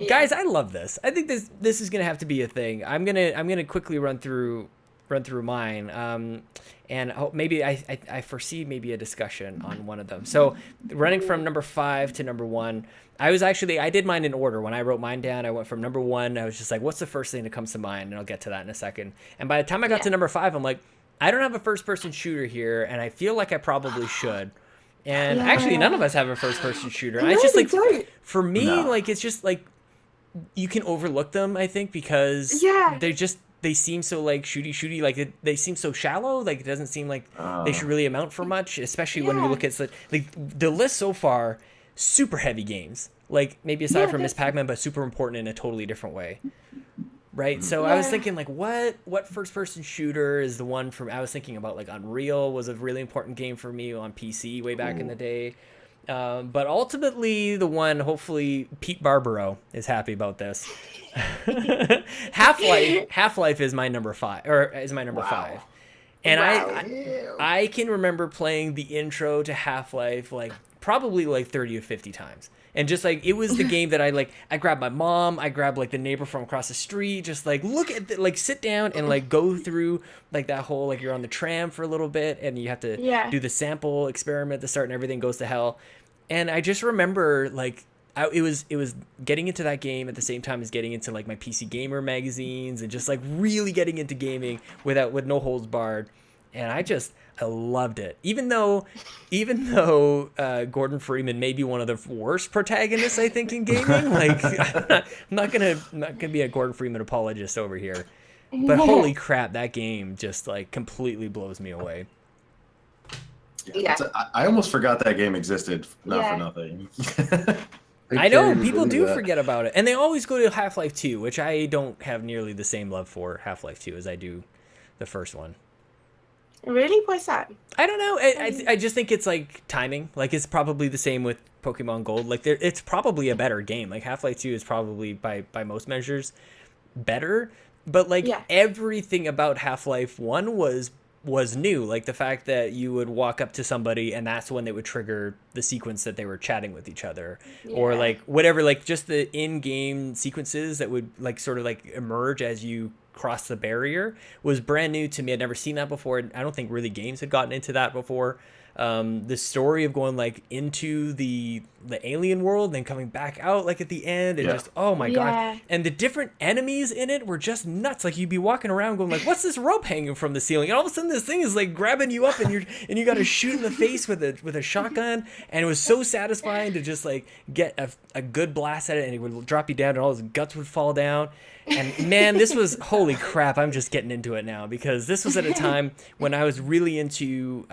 Guys, I love this. I think this is gonna have to be a thing. I'm gonna quickly run through mine. And maybe I foresee maybe a discussion on one of them. So running from number 5 to number 1, I did mine in order. When I wrote mine down, I went from number 1. I was just like, what's the first thing that comes to mind? And I'll get to that in a second. And by the time I got to number 5, I'm like, I don't have a first-person shooter here, and I feel like I probably should. And actually, none of us have a first-person shooter. And it's just like, for me, like, it's just like, you can overlook them, I think, because they seem so like shooty, like they seem so shallow. Like it doesn't seem like they should really amount for much, especially when you look at like the list so far, super heavy games. Like maybe aside from Miss Pac-Man, but super important in a totally different way. Right. So I was thinking like, what first person shooter is the one from, I was thinking about like Unreal was a really important game for me on PC way back in the day. But ultimately the one, hopefully Pete Barbaro is happy about this. Half-Life is my number 5, or is my number 5. And I can remember playing the intro to Half-Life like probably like 30 or 50 times. And just like, it was the game that I grabbed my mom, I grabbed like the neighbor from across the street, just like look at like sit down and like go through like that whole, like you're on the tram for a little bit and you have to do the sample experiment at the start and everything goes to hell. And I just remember like, it was getting into that game at the same time as getting into like my PC Gamer magazines and just like really getting into gaming with no holds barred. And I loved it. Even though Gordon Freeman may be one of the worst protagonists, I think, in gaming. Like I'm not gonna be a Gordon Freeman apologist over here. But holy crap, that game just like completely blows me away. Yeah. I almost forgot that game existed. Not for nothing. I know people do forget about it, and they always go to Half-Life 2, which I don't have nearly the same love for Half-Life 2 as I do the first one. Really? What's that? I don't know. I just think it's like timing. Like it's probably the same with Pokemon Gold. Like it's probably a better game. Like Half-Life 2 is probably by most measures better. But like everything about Half-Life 1 was new. Like the fact that you would walk up to somebody and that's when they would trigger the sequence that they were chatting with each other, or like whatever, like just the in-game sequences that would like sort of like emerge as you cross the barrier was brand new to me. I'd never seen that before. I don't think really games had gotten into that before. The story of going like into the alien world and then coming back out like at the end and just oh my god, and the different enemies in it were just nuts. Like you'd be walking around going like, what's this rope hanging from the ceiling, and all of a sudden this thing is like grabbing you up and you got to shoot in the face with a shotgun, and it was so satisfying to just like get a good blast at it and it would drop you down and all his guts would fall down. And man, this was holy crap. I'm just getting into it now because this was at a time when I was really into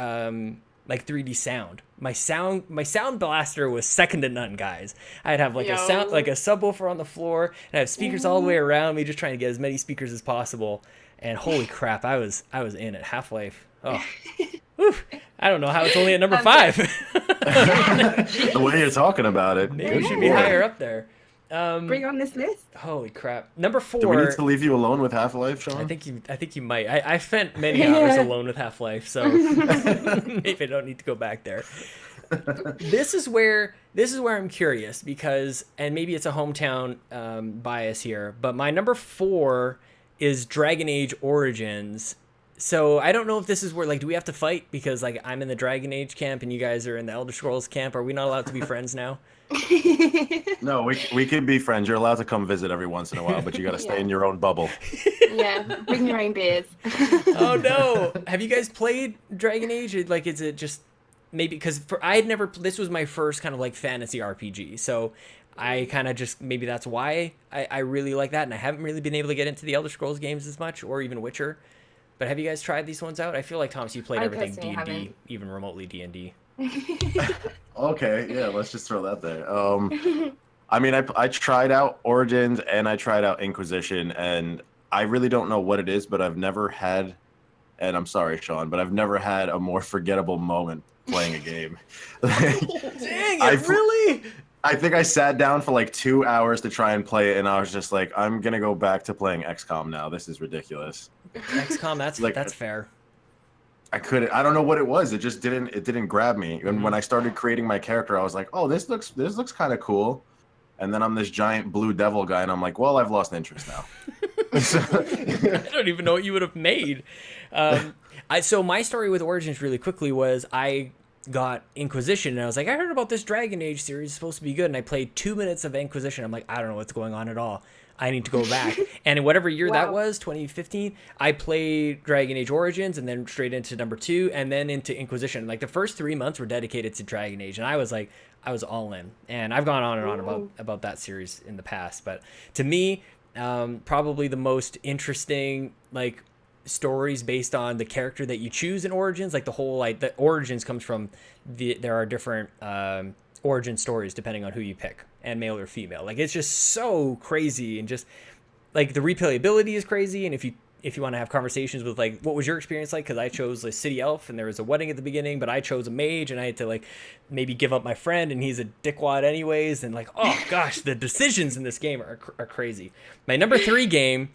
like 3D sound. My sound blaster was second to none, guys. I'd have like a subwoofer on the floor, and I have speakers all the way around me, just trying to get as many speakers as possible. And holy crap, I was in it. Half-Life. Oh, whew. I don't know how it's only at number 5. The way you're talking about it, maybe it should be higher up there. Bring on this list. Holy crap! Number 4. Do we need to leave you alone with Half-Life, Sean? I think you might. I spent many hours alone with Half-Life, so maybe I don't need to go back there. This is where I'm curious because, and maybe it's a hometown bias here, but my number 4 is Dragon Age Origins. So I don't know if this is where, like, do we have to fight because like I'm in the Dragon Age camp and you guys are in the Elder Scrolls camp? Are we not allowed to be friends now? No, we can be friends. You're allowed to come visit every once in a while, but you got to stay in your own bubble. Yeah, bring your own beers. Oh no! Have you guys played Dragon Age? Like, is it just maybe because I had never? This was my first kind of like fantasy RPG, so I kind of just maybe that's why I really like that, and I haven't really been able to get into the Elder Scrolls games as much, or even Witcher. But have you guys tried these ones out? I feel like Thomas, you played everything D&D, even remotely D&D. Okay, yeah, let's just throw that there. I mean, I tried out Origins and I tried out Inquisition, and I really don't know what it is, but I've never had, and I'm sorry, Sean, but I've never had a more forgettable moment playing a game. Dang it, really? I think I sat down for like 2 hours to try and play it, and I was just like, I'm gonna go back to playing XCOM now. This is ridiculous. XCOM, that's fair. I couldn't. I don't know what it was. It just didn't. It didn't grab me. And when I started creating my character, I was like, "Oh, this looks kind of cool." And then I'm this giant blue devil guy, and I'm like, "Well, I've lost interest now." I don't even know what you would have made. So my story with Origins really quickly was I got Inquisition, and I was like, I heard about this Dragon Age series, it's supposed to be good, and I played 2 minutes of Inquisition. I'm like, I don't know what's going on at all. I need to go back. And in whatever year that was, 2015, I played Dragon Age Origins, and then straight into number 2, and then into Inquisition. Like the first 3 months were dedicated to Dragon Age, and I was all in. And I've gone on and on about that series in the past, but to me, probably the most interesting like stories based on the character that you choose in Origins, like the whole like the Origins comes from there are different origin stories depending on who you pick, and male or female. Like it's just so crazy, and just like the replayability is crazy. And if you want to have conversations with like what was your experience like, because I chose a city elf and there was a wedding at the beginning, but I chose a mage and I had to like maybe give up my friend and he's a dickwad anyways, and like oh gosh, the decisions in this game are crazy. My number 3 game,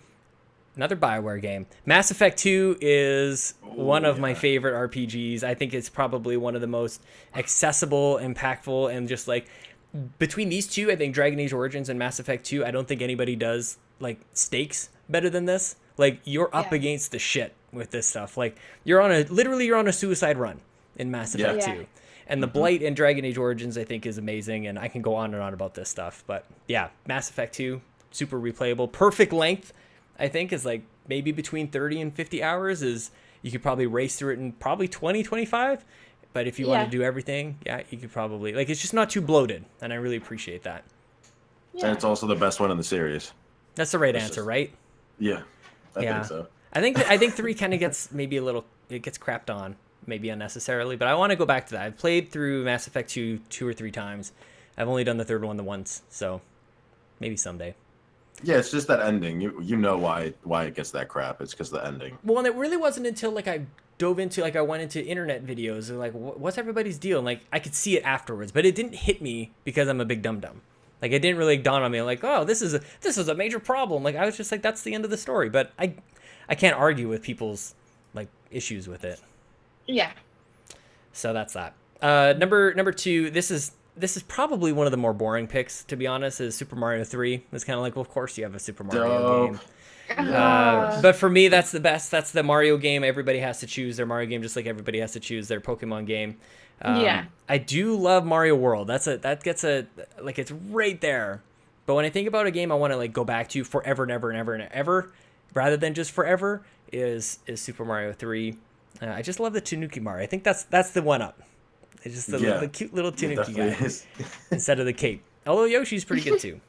another BioWare game, Mass Effect 2 is one of my favorite RPGs. I think it's probably one of the most accessible, impactful, and just like between these two, I think Dragon Age Origins and Mass Effect 2, I don't think anybody does like stakes better than this. Like you're up against the shit with this stuff. Like you're on a suicide run in Mass Effect 2. And the Blight in Dragon Age Origins I think is amazing, and I can go on and on about this stuff. But yeah, Mass Effect 2, super replayable, perfect length. I think is like maybe between 30 and 50 hours. Is you could probably race through it in probably 20, 25. But if you want to do everything, you could probably, like, it's just not too bloated. And I really appreciate that. Yeah. And it's also the best one in the series. That's the right answer, right? Yeah, I think so. I think 3 kind of gets maybe it gets crapped on, maybe unnecessarily. But I want to go back to that. I've played through Mass Effect 2 or 3 times. I've only done the third one the once. So maybe someday. Yeah, it's just that ending. You know why it gets that crap. It's because of the ending. Well, and it really wasn't until like I dove into I went into internet videos and like what's everybody's deal, and like I could see it afterwards, but it didn't hit me because I'm a big dum dum. Like it didn't really dawn on me like, oh, this is a major problem. Like I was just like, that's the end of the story. But I can't argue with people's like issues with it. Yeah. So that's that. Number 2. This is probably one of the more boring picks, to be honest, is Super Mario 3. It's kind of like, well, of course you have a Super Mario game. But for me, that's the best. That's the Mario game. Everybody has to choose their Mario game, just like everybody has to choose their Pokemon game. I do love Mario World. It's right there. But when I think about a game I want to like go back to forever and ever and ever and ever, rather than just forever, is Super Mario 3. I just love the Tanuki Mario. I think that's the one up. It's just the cute little Tanuki guy instead of the cape. Although Yoshi's pretty good too.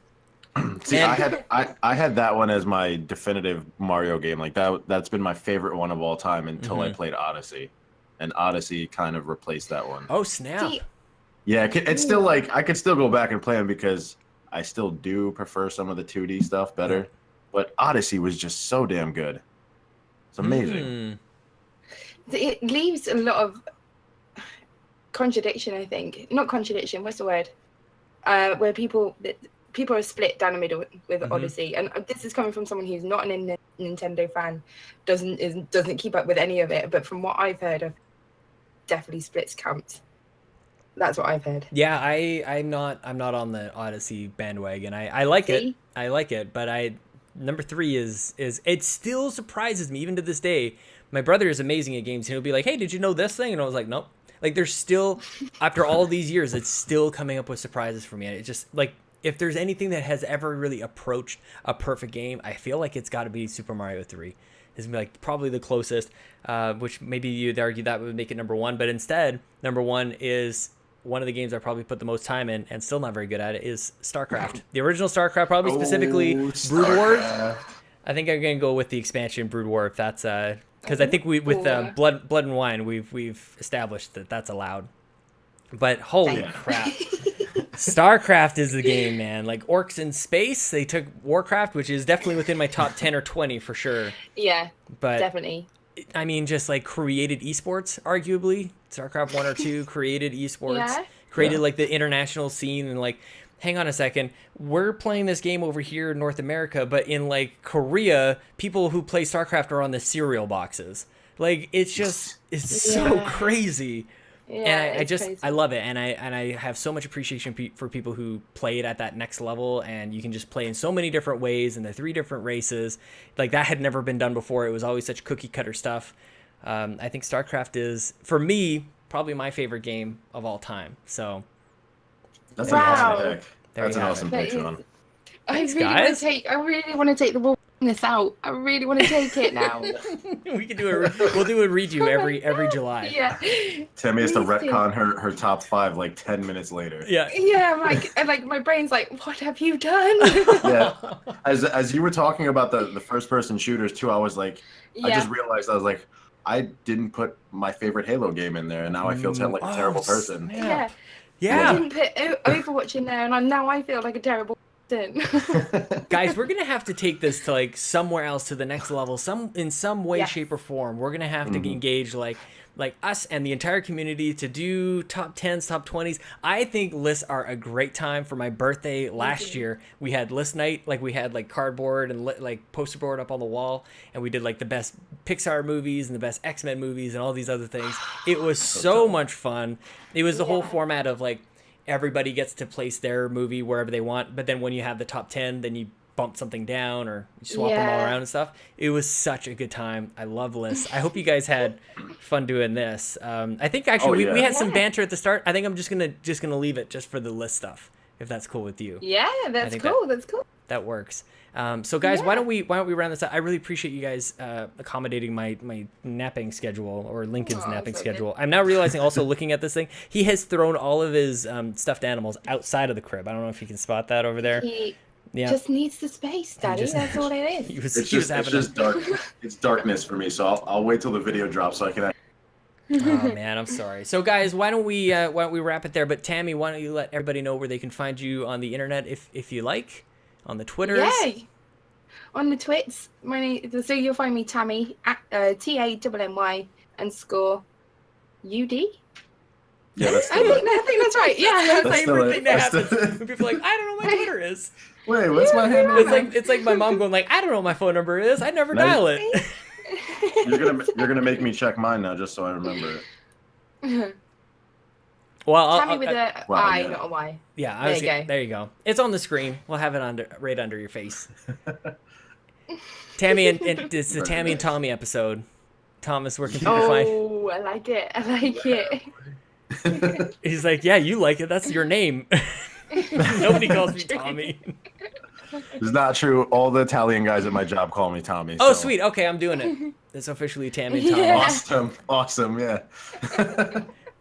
See, I had that one as my definitive Mario game. Like that's been my favorite one of all time until I played Odyssey, and Odyssey kind of replaced that one. Oh snap! Yeah, it's still like I could still go back and play them because I still do prefer some of the 2D stuff better. But Odyssey was just so damn good. It's amazing. It leaves a lot of contradiction, I think. Not contradiction, what's the word? Where people are split down the middle with Odyssey. And this is coming from someone who's not a Nintendo fan, doesn't keep up with any of it. But from what I've heard of, definitely splits camps. That's what I've heard. Yeah, I'm not on the Odyssey bandwagon. I like it. I like it, but number 3 is it still surprises me even to this day. My brother is amazing at games. He'll be like, "Hey, did you know this thing?" And I was like, "Nope." Like there's still, after all these years, it's still coming up with surprises for me. And it just like, if there's anything that has ever really approached a perfect game, I feel like it's got to be Super Mario 3. It's like probably the closest, which maybe you'd argue that would make it number 1. But instead, number 1 is one of the games I probably put the most time in and still not very good at it is StarCraft. The original StarCraft, probably specifically Brood War. I think I'm going to go with the expansion Brood War if that's... Because I think with Blood and Wine, we've established that that's allowed. But holy crap. StarCraft is the game, man. Like Orcs in Space, they took Warcraft, which is definitely within my top 10 or 20 for sure. Yeah, but definitely. I mean, just like created esports, arguably. StarCraft 1 or 2 created esports, created like the international scene, and like, hang on a second, we're playing this game over here in North America, but in like Korea, people who play StarCraft are on the cereal boxes. Like it's so crazy. Yeah, and I love it, and I have so much appreciation for people who play it at that next level, and you can just play in so many different ways, and the 3 different races. Like that had never been done before. It was always such cookie cutter stuff. I think StarCraft is, for me, probably my favorite game of all time. So That's Wow. an awesome pick. That's an awesome pick, Sean. Thanks, I really want to take the wilderness out. I really want to take it now. we can do we'll do a redo every July. Yeah. Tammi has to Please do. retcon her top 5 like 10 minutes later. Yeah. Yeah, like my brain's like, what have you done? Yeah. As you were talking about the first person shooters too, I was like, I Yeah. just realized I was like, I didn't put my favorite Halo game in there, and now I feel like a terrible person. Yeah. Yeah. I didn't put Overwatch in there, and now I feel like a terrible person. Guys, we're gonna have to take this to like somewhere else, to the next level, in some way, Yes. shape, or form. We're gonna have to engage like us and the entire community to do top 10s, top 20s. I think lists are a great time. For my birthday last year, we had list night. Like we had like cardboard and like poster board up on the wall, and we did like the best Pixar movies and the best X-Men movies and all these other things. It was so much fun. It was the whole format of like everybody gets to place their movie wherever they want, but then when you have the top 10, then you bump something down or you swap them all around and stuff. It was such a good time. I love lists. I hope you guys had fun doing this. I think actually we had some banter at the start. I think I'm just gonna leave it just for the list stuff, if that's cool with you. Yeah, that's think cool. That's cool. That works. So guys, why don't we round this up? I really appreciate you guys accommodating my napping schedule, or Lincoln's napping so schedule. I'm now realizing, also looking at this thing, he has thrown all of his stuffed animals outside of the crib. I don't know if you can spot that over there. He Yeah. just needs the space, Daddy. That's all it is. He was It's having just dark. It's darkness for me, so I'll wait till the video drops so I can. Oh man, I'm sorry. So guys, why don't we wrap it there? But Tammi, why don't you let everybody know where they can find you on the internet, if you like, on the Twitters? Yay! On the twits, so you'll find me Tammi at TAMMY _UD. Yeah, that's I think that's right. Yeah, That's That's my still favorite it. thing that That's still happens. When people are like, I don't know what my Twitter is. Wait, what's my handle? It's like my mom going like, I don't know what my phone number is. I never Nice. dial it. You're gonna make me check mine now just so I remember it. Well, Tammi with a well, I, yeah. not a Y. yeah, There you go. there you go. It's on the screen. We'll have it right under your face. Tammi and it's the Tammi and Tommy episode. Thomas, where can people find? Oh, I like it. I like it. He's like, yeah, you like it. That's your name. Nobody calls me Tommy. It's not true. All the Italian guys at my job call me Tommy. Oh, so. sweet. Okay, I'm doing it. It's officially Tammi and Tommy. Yeah. Awesome, yeah.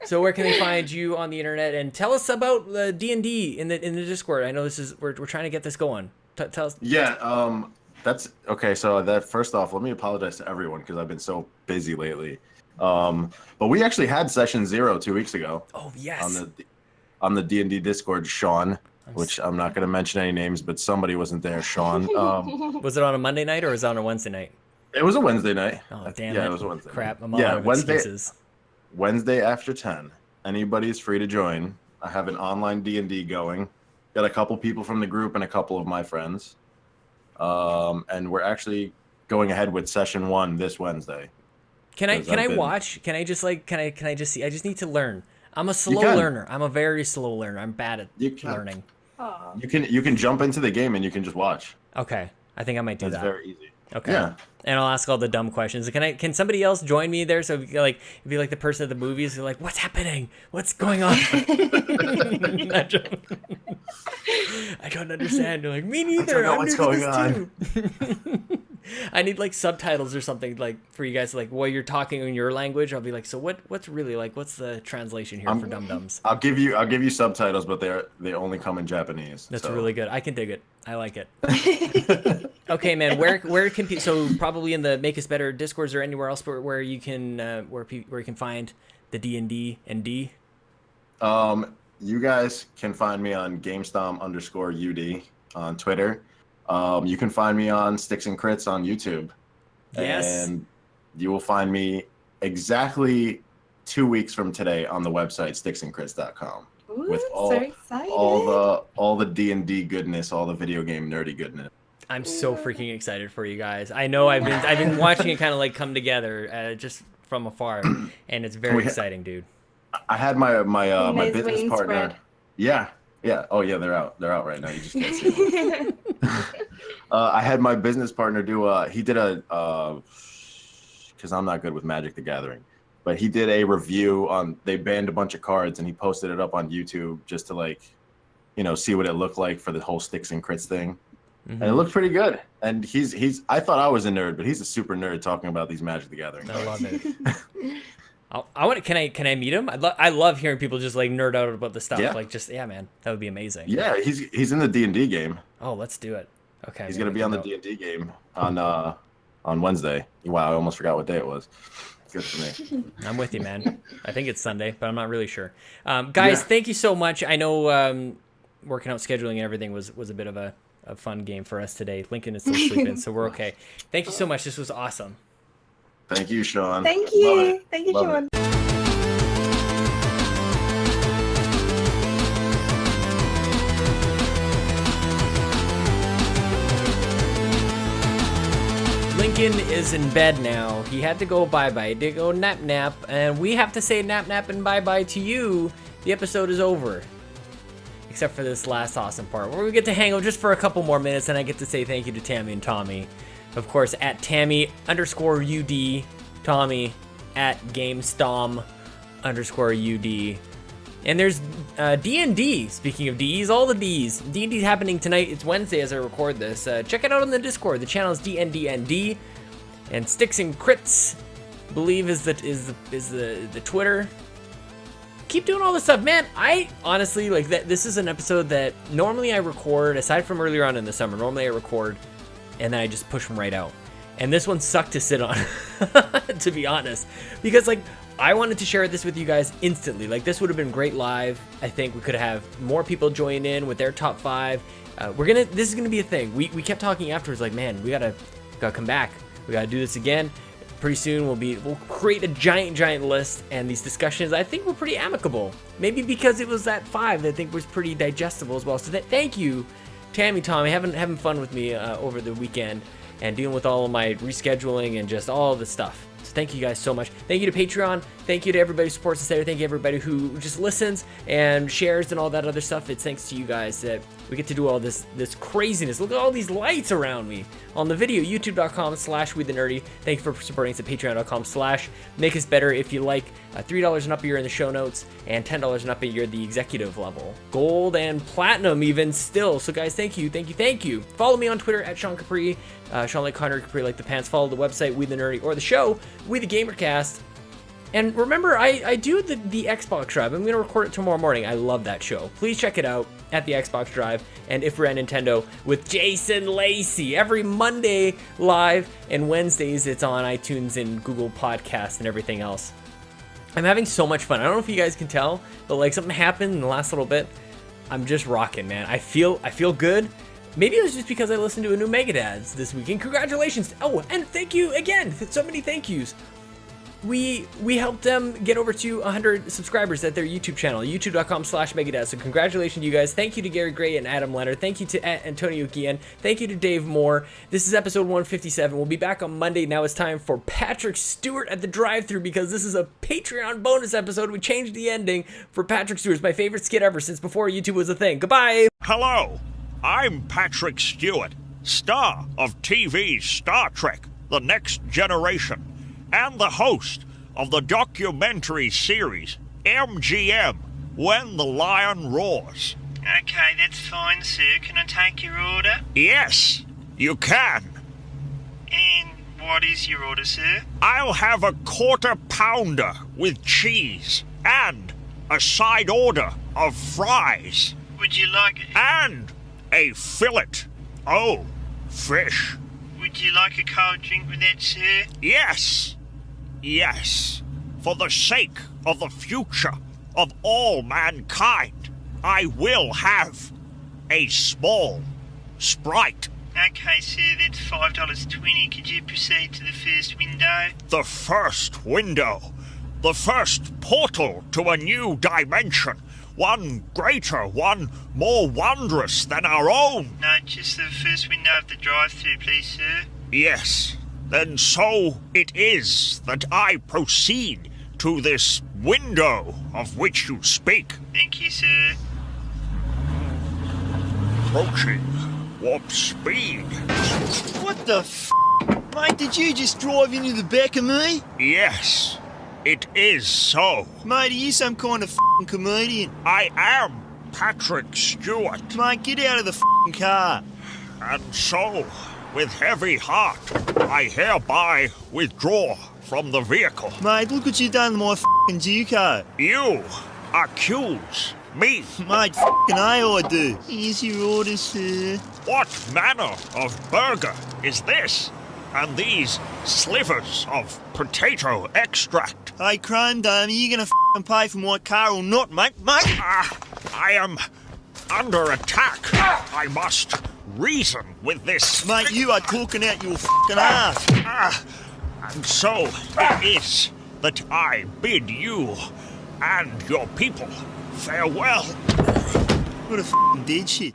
So where can they find you on the internet? And tell us about the D&D in the Discord. I know we're trying to get this going. Tell us. Yeah, that's okay. So that first off, let me apologize to everyone because I've been so busy lately. But we actually had session 0 2 weeks ago. Oh yes. On the D&D Discord, Sean, which I'm not going to mention any names, but somebody wasn't there, Sean. Was it on a Monday night or was it on a Wednesday night? It was a Wednesday night. Oh damn yeah, it! it was a Wednesday. Crap. I'm all Yeah, out of Wednesday. excuses. Wednesday after 10. Anybody's free to join. I have an online D&D going. Got a couple people from the group and a couple of my friends. And we're actually going ahead with session 1 this Wednesday. Can I I've been- watch? Can I just see? I just need to learn. I'm a slow can. learner. I'm a very slow learner. I'm bad at You can. learning. Aw. You can jump into the game and you can just watch. Okay. I think I might do That's that. very easy. Okay. Yeah. And I'll ask all the dumb questions. Can somebody else join me there? So it'd be like the person at the movies who's like, what's happening? What's going on? I don't understand. You're like, me neither. know I'm what's new to going this too. I need like subtitles or something, like for you guys to, like, while you're talking in your language, I'll be like, so what's really like, what's the translation here for dum-dums? I'll give you subtitles, but they only come in Japanese. That's so. really good. I can dig it. I like it. Okay, man. Where can people? So probably in the Make Us Better Discords or anywhere else where you can where you can find the D&D and D. You guys can find me on GameStomp_UD on Twitter. You can find me on Sticks and Crits on YouTube. Yes. And you will find me exactly 2 weeks from today on the website sticksandcrits.com. Ooh, with so excited. all the D&D goodness, all the video game nerdy goodness. I'm so freaking excited for you guys. I know I've been watching it kind of like come together just from afar, and it's very exciting, dude. I had my His business wings partner. spread. Yeah. Oh yeah, they're out right now. You just can't see them. I had my business partner do he did a because I'm not good with Magic the Gathering. But he did a review on, they banned a bunch of cards, and he posted it up on YouTube just to like, you know, see what it looked like for the whole sticks and crits thing. And it looked pretty good. And he's I thought I was a nerd, but he's a super nerd talking about these Magic the Gathering cards. I love it. I want. Can I meet him? I love hearing people just like nerd out about the stuff. Yeah. Like just man, that would be amazing. Yeah, he's in the D&D game. Oh, let's do it. Okay. He's gonna be on the D&D game on Wednesday. Wow, I almost forgot what day it was. Good for me. I'm with you, man. I think it's Sunday, but I'm not really sure. Guys, thank you so much. I know working out scheduling and everything was a bit of a fun game for us today. Lincoln is still sleeping, so we're okay. Thank you so much. This was awesome. Thank you, Sean. Thank you. Thank you, Sean. Lincoln is in bed now. He had to go bye-bye. He did go nap-nap, and we have to say nap-nap and bye-bye to you. The episode is over. Except for this last awesome part, where we get to hang out just for a couple more minutes, and I get to say thank you to Tammi and Tommy. Of course, at Tammi_UD, Tommy at GameStom_UD. And there's D&D, speaking of Ds, all the Ds. D&D's happening tonight. It's Wednesday as I record this. Check it out on the Discord. The channel is DNDND. And Sticks and Crits, I believe, is the Twitter. Keep doing all this stuff, man. I honestly, like, this is an episode that normally I record, aside from earlier on in the summer, normally I record, and then I just push them right out. And this one sucked to sit on, to be honest. Because, like, I wanted to share this with you guys instantly. Like, this would have been great live. I think we could have more people join in with their top 5. This is gonna be a thing. We kept talking afterwards, like, man, we gotta come back. We gotta do this again. Pretty soon we'll create a giant list, and these discussions I think were pretty amicable. Maybe because it was that 5 that I think was pretty digestible as well. So thank you, Tammi, Tommy, having fun with me over the weekend and dealing with all of my rescheduling and just all the stuff. So thank you guys so much. Thank you to Patreon. Thank you to everybody who supports us there. Thank you everybody who just listens and shares and all that other stuff. It's thanks to you guys that we get to do all this craziness. Look at all these lights around me on the video. YouTube.com/WeTheNerdy. Thank you for supporting us at Patreon.com/Make Us Better. If you like, $3 and up, you're in the show notes, and $10 and up, you're the executive level. Gold and platinum even still. So guys, thank you. Follow me on Twitter at Sean Capri. Sean like Connor, Capri like the pants. Follow the website, We The Nerdy, or the show, We The GamerCast. And remember, I do the Xbox Drive. I'm going to record it tomorrow morning. I love that show. Please check it out at the Xbox Drive and If We're at Nintendo with Jason Lacey. Every Monday live, and Wednesdays it's on iTunes and Google Podcasts and everything else. I'm having so much fun. I don't know if you guys can tell, but like something happened in the last little bit. I'm just rocking, man. I feel good. Maybe it was just because I listened to a new Megadad's this weekend. Congratulations. Oh, and thank you again. So many thank yous. We helped them get over to 100 subscribers at their YouTube channel, youtube.com/Megadad. So congratulations, you guys. Thank you to Gary Gray and Adam Leonard. Thank you to Antonio Guillen. Thank you to Dave Moore. This is episode 157. We'll be back on Monday. Now it's time for Patrick Stewart at the drive-thru, because this is a Patreon bonus episode. We changed the ending for Patrick Stewart. It's my favorite skit ever since before YouTube was a thing. Goodbye. Hello, I'm Patrick Stewart, star of TV's Star Trek: The Next Generation, and the host of the documentary series MGM, When the Lion Roars. Okay, that's fine, sir. Can I take your order? Yes, you can. And what is your order, sir? I'll have a quarter pounder with cheese and a side order of fries. Would you like... And a fillet. Oh, fish. Would you like a cold drink with that, sir? Yes. Yes. For the sake of the future of all mankind, I will have a small Sprite. Okay, sir, that's $5.20. Could you proceed to the first window? The first window. The first portal to a new dimension. One greater, one more wondrous than our own. No, just the first window of the drive-thru, please, sir. Yes, then so it is that I proceed to this window of which you speak. Thank you, sir. Approaching warp speed. What the f***? Mate, did you just drive into the back of me? Yes, it is so. Mate, are you some kind of f***ing comedian? I am Patrick Stewart. Mate, get out of the f***ing car. And so, with heavy heart, I hereby withdraw from the vehicle. Mate, look what you've done to my f***ing Duco. You accuse me. Mate, f***ing I do. Here's your order, sir. What manner of burger is this? And these slivers of potato extract? Hey, Chrome Dome, are you gonna f***ing pay for my car or not, mate? Mate! I am under attack. I must reason with this. Mate, you are talking out your f***ing ass. And so it is that I bid you and your people farewell. What a f***ing dead shit.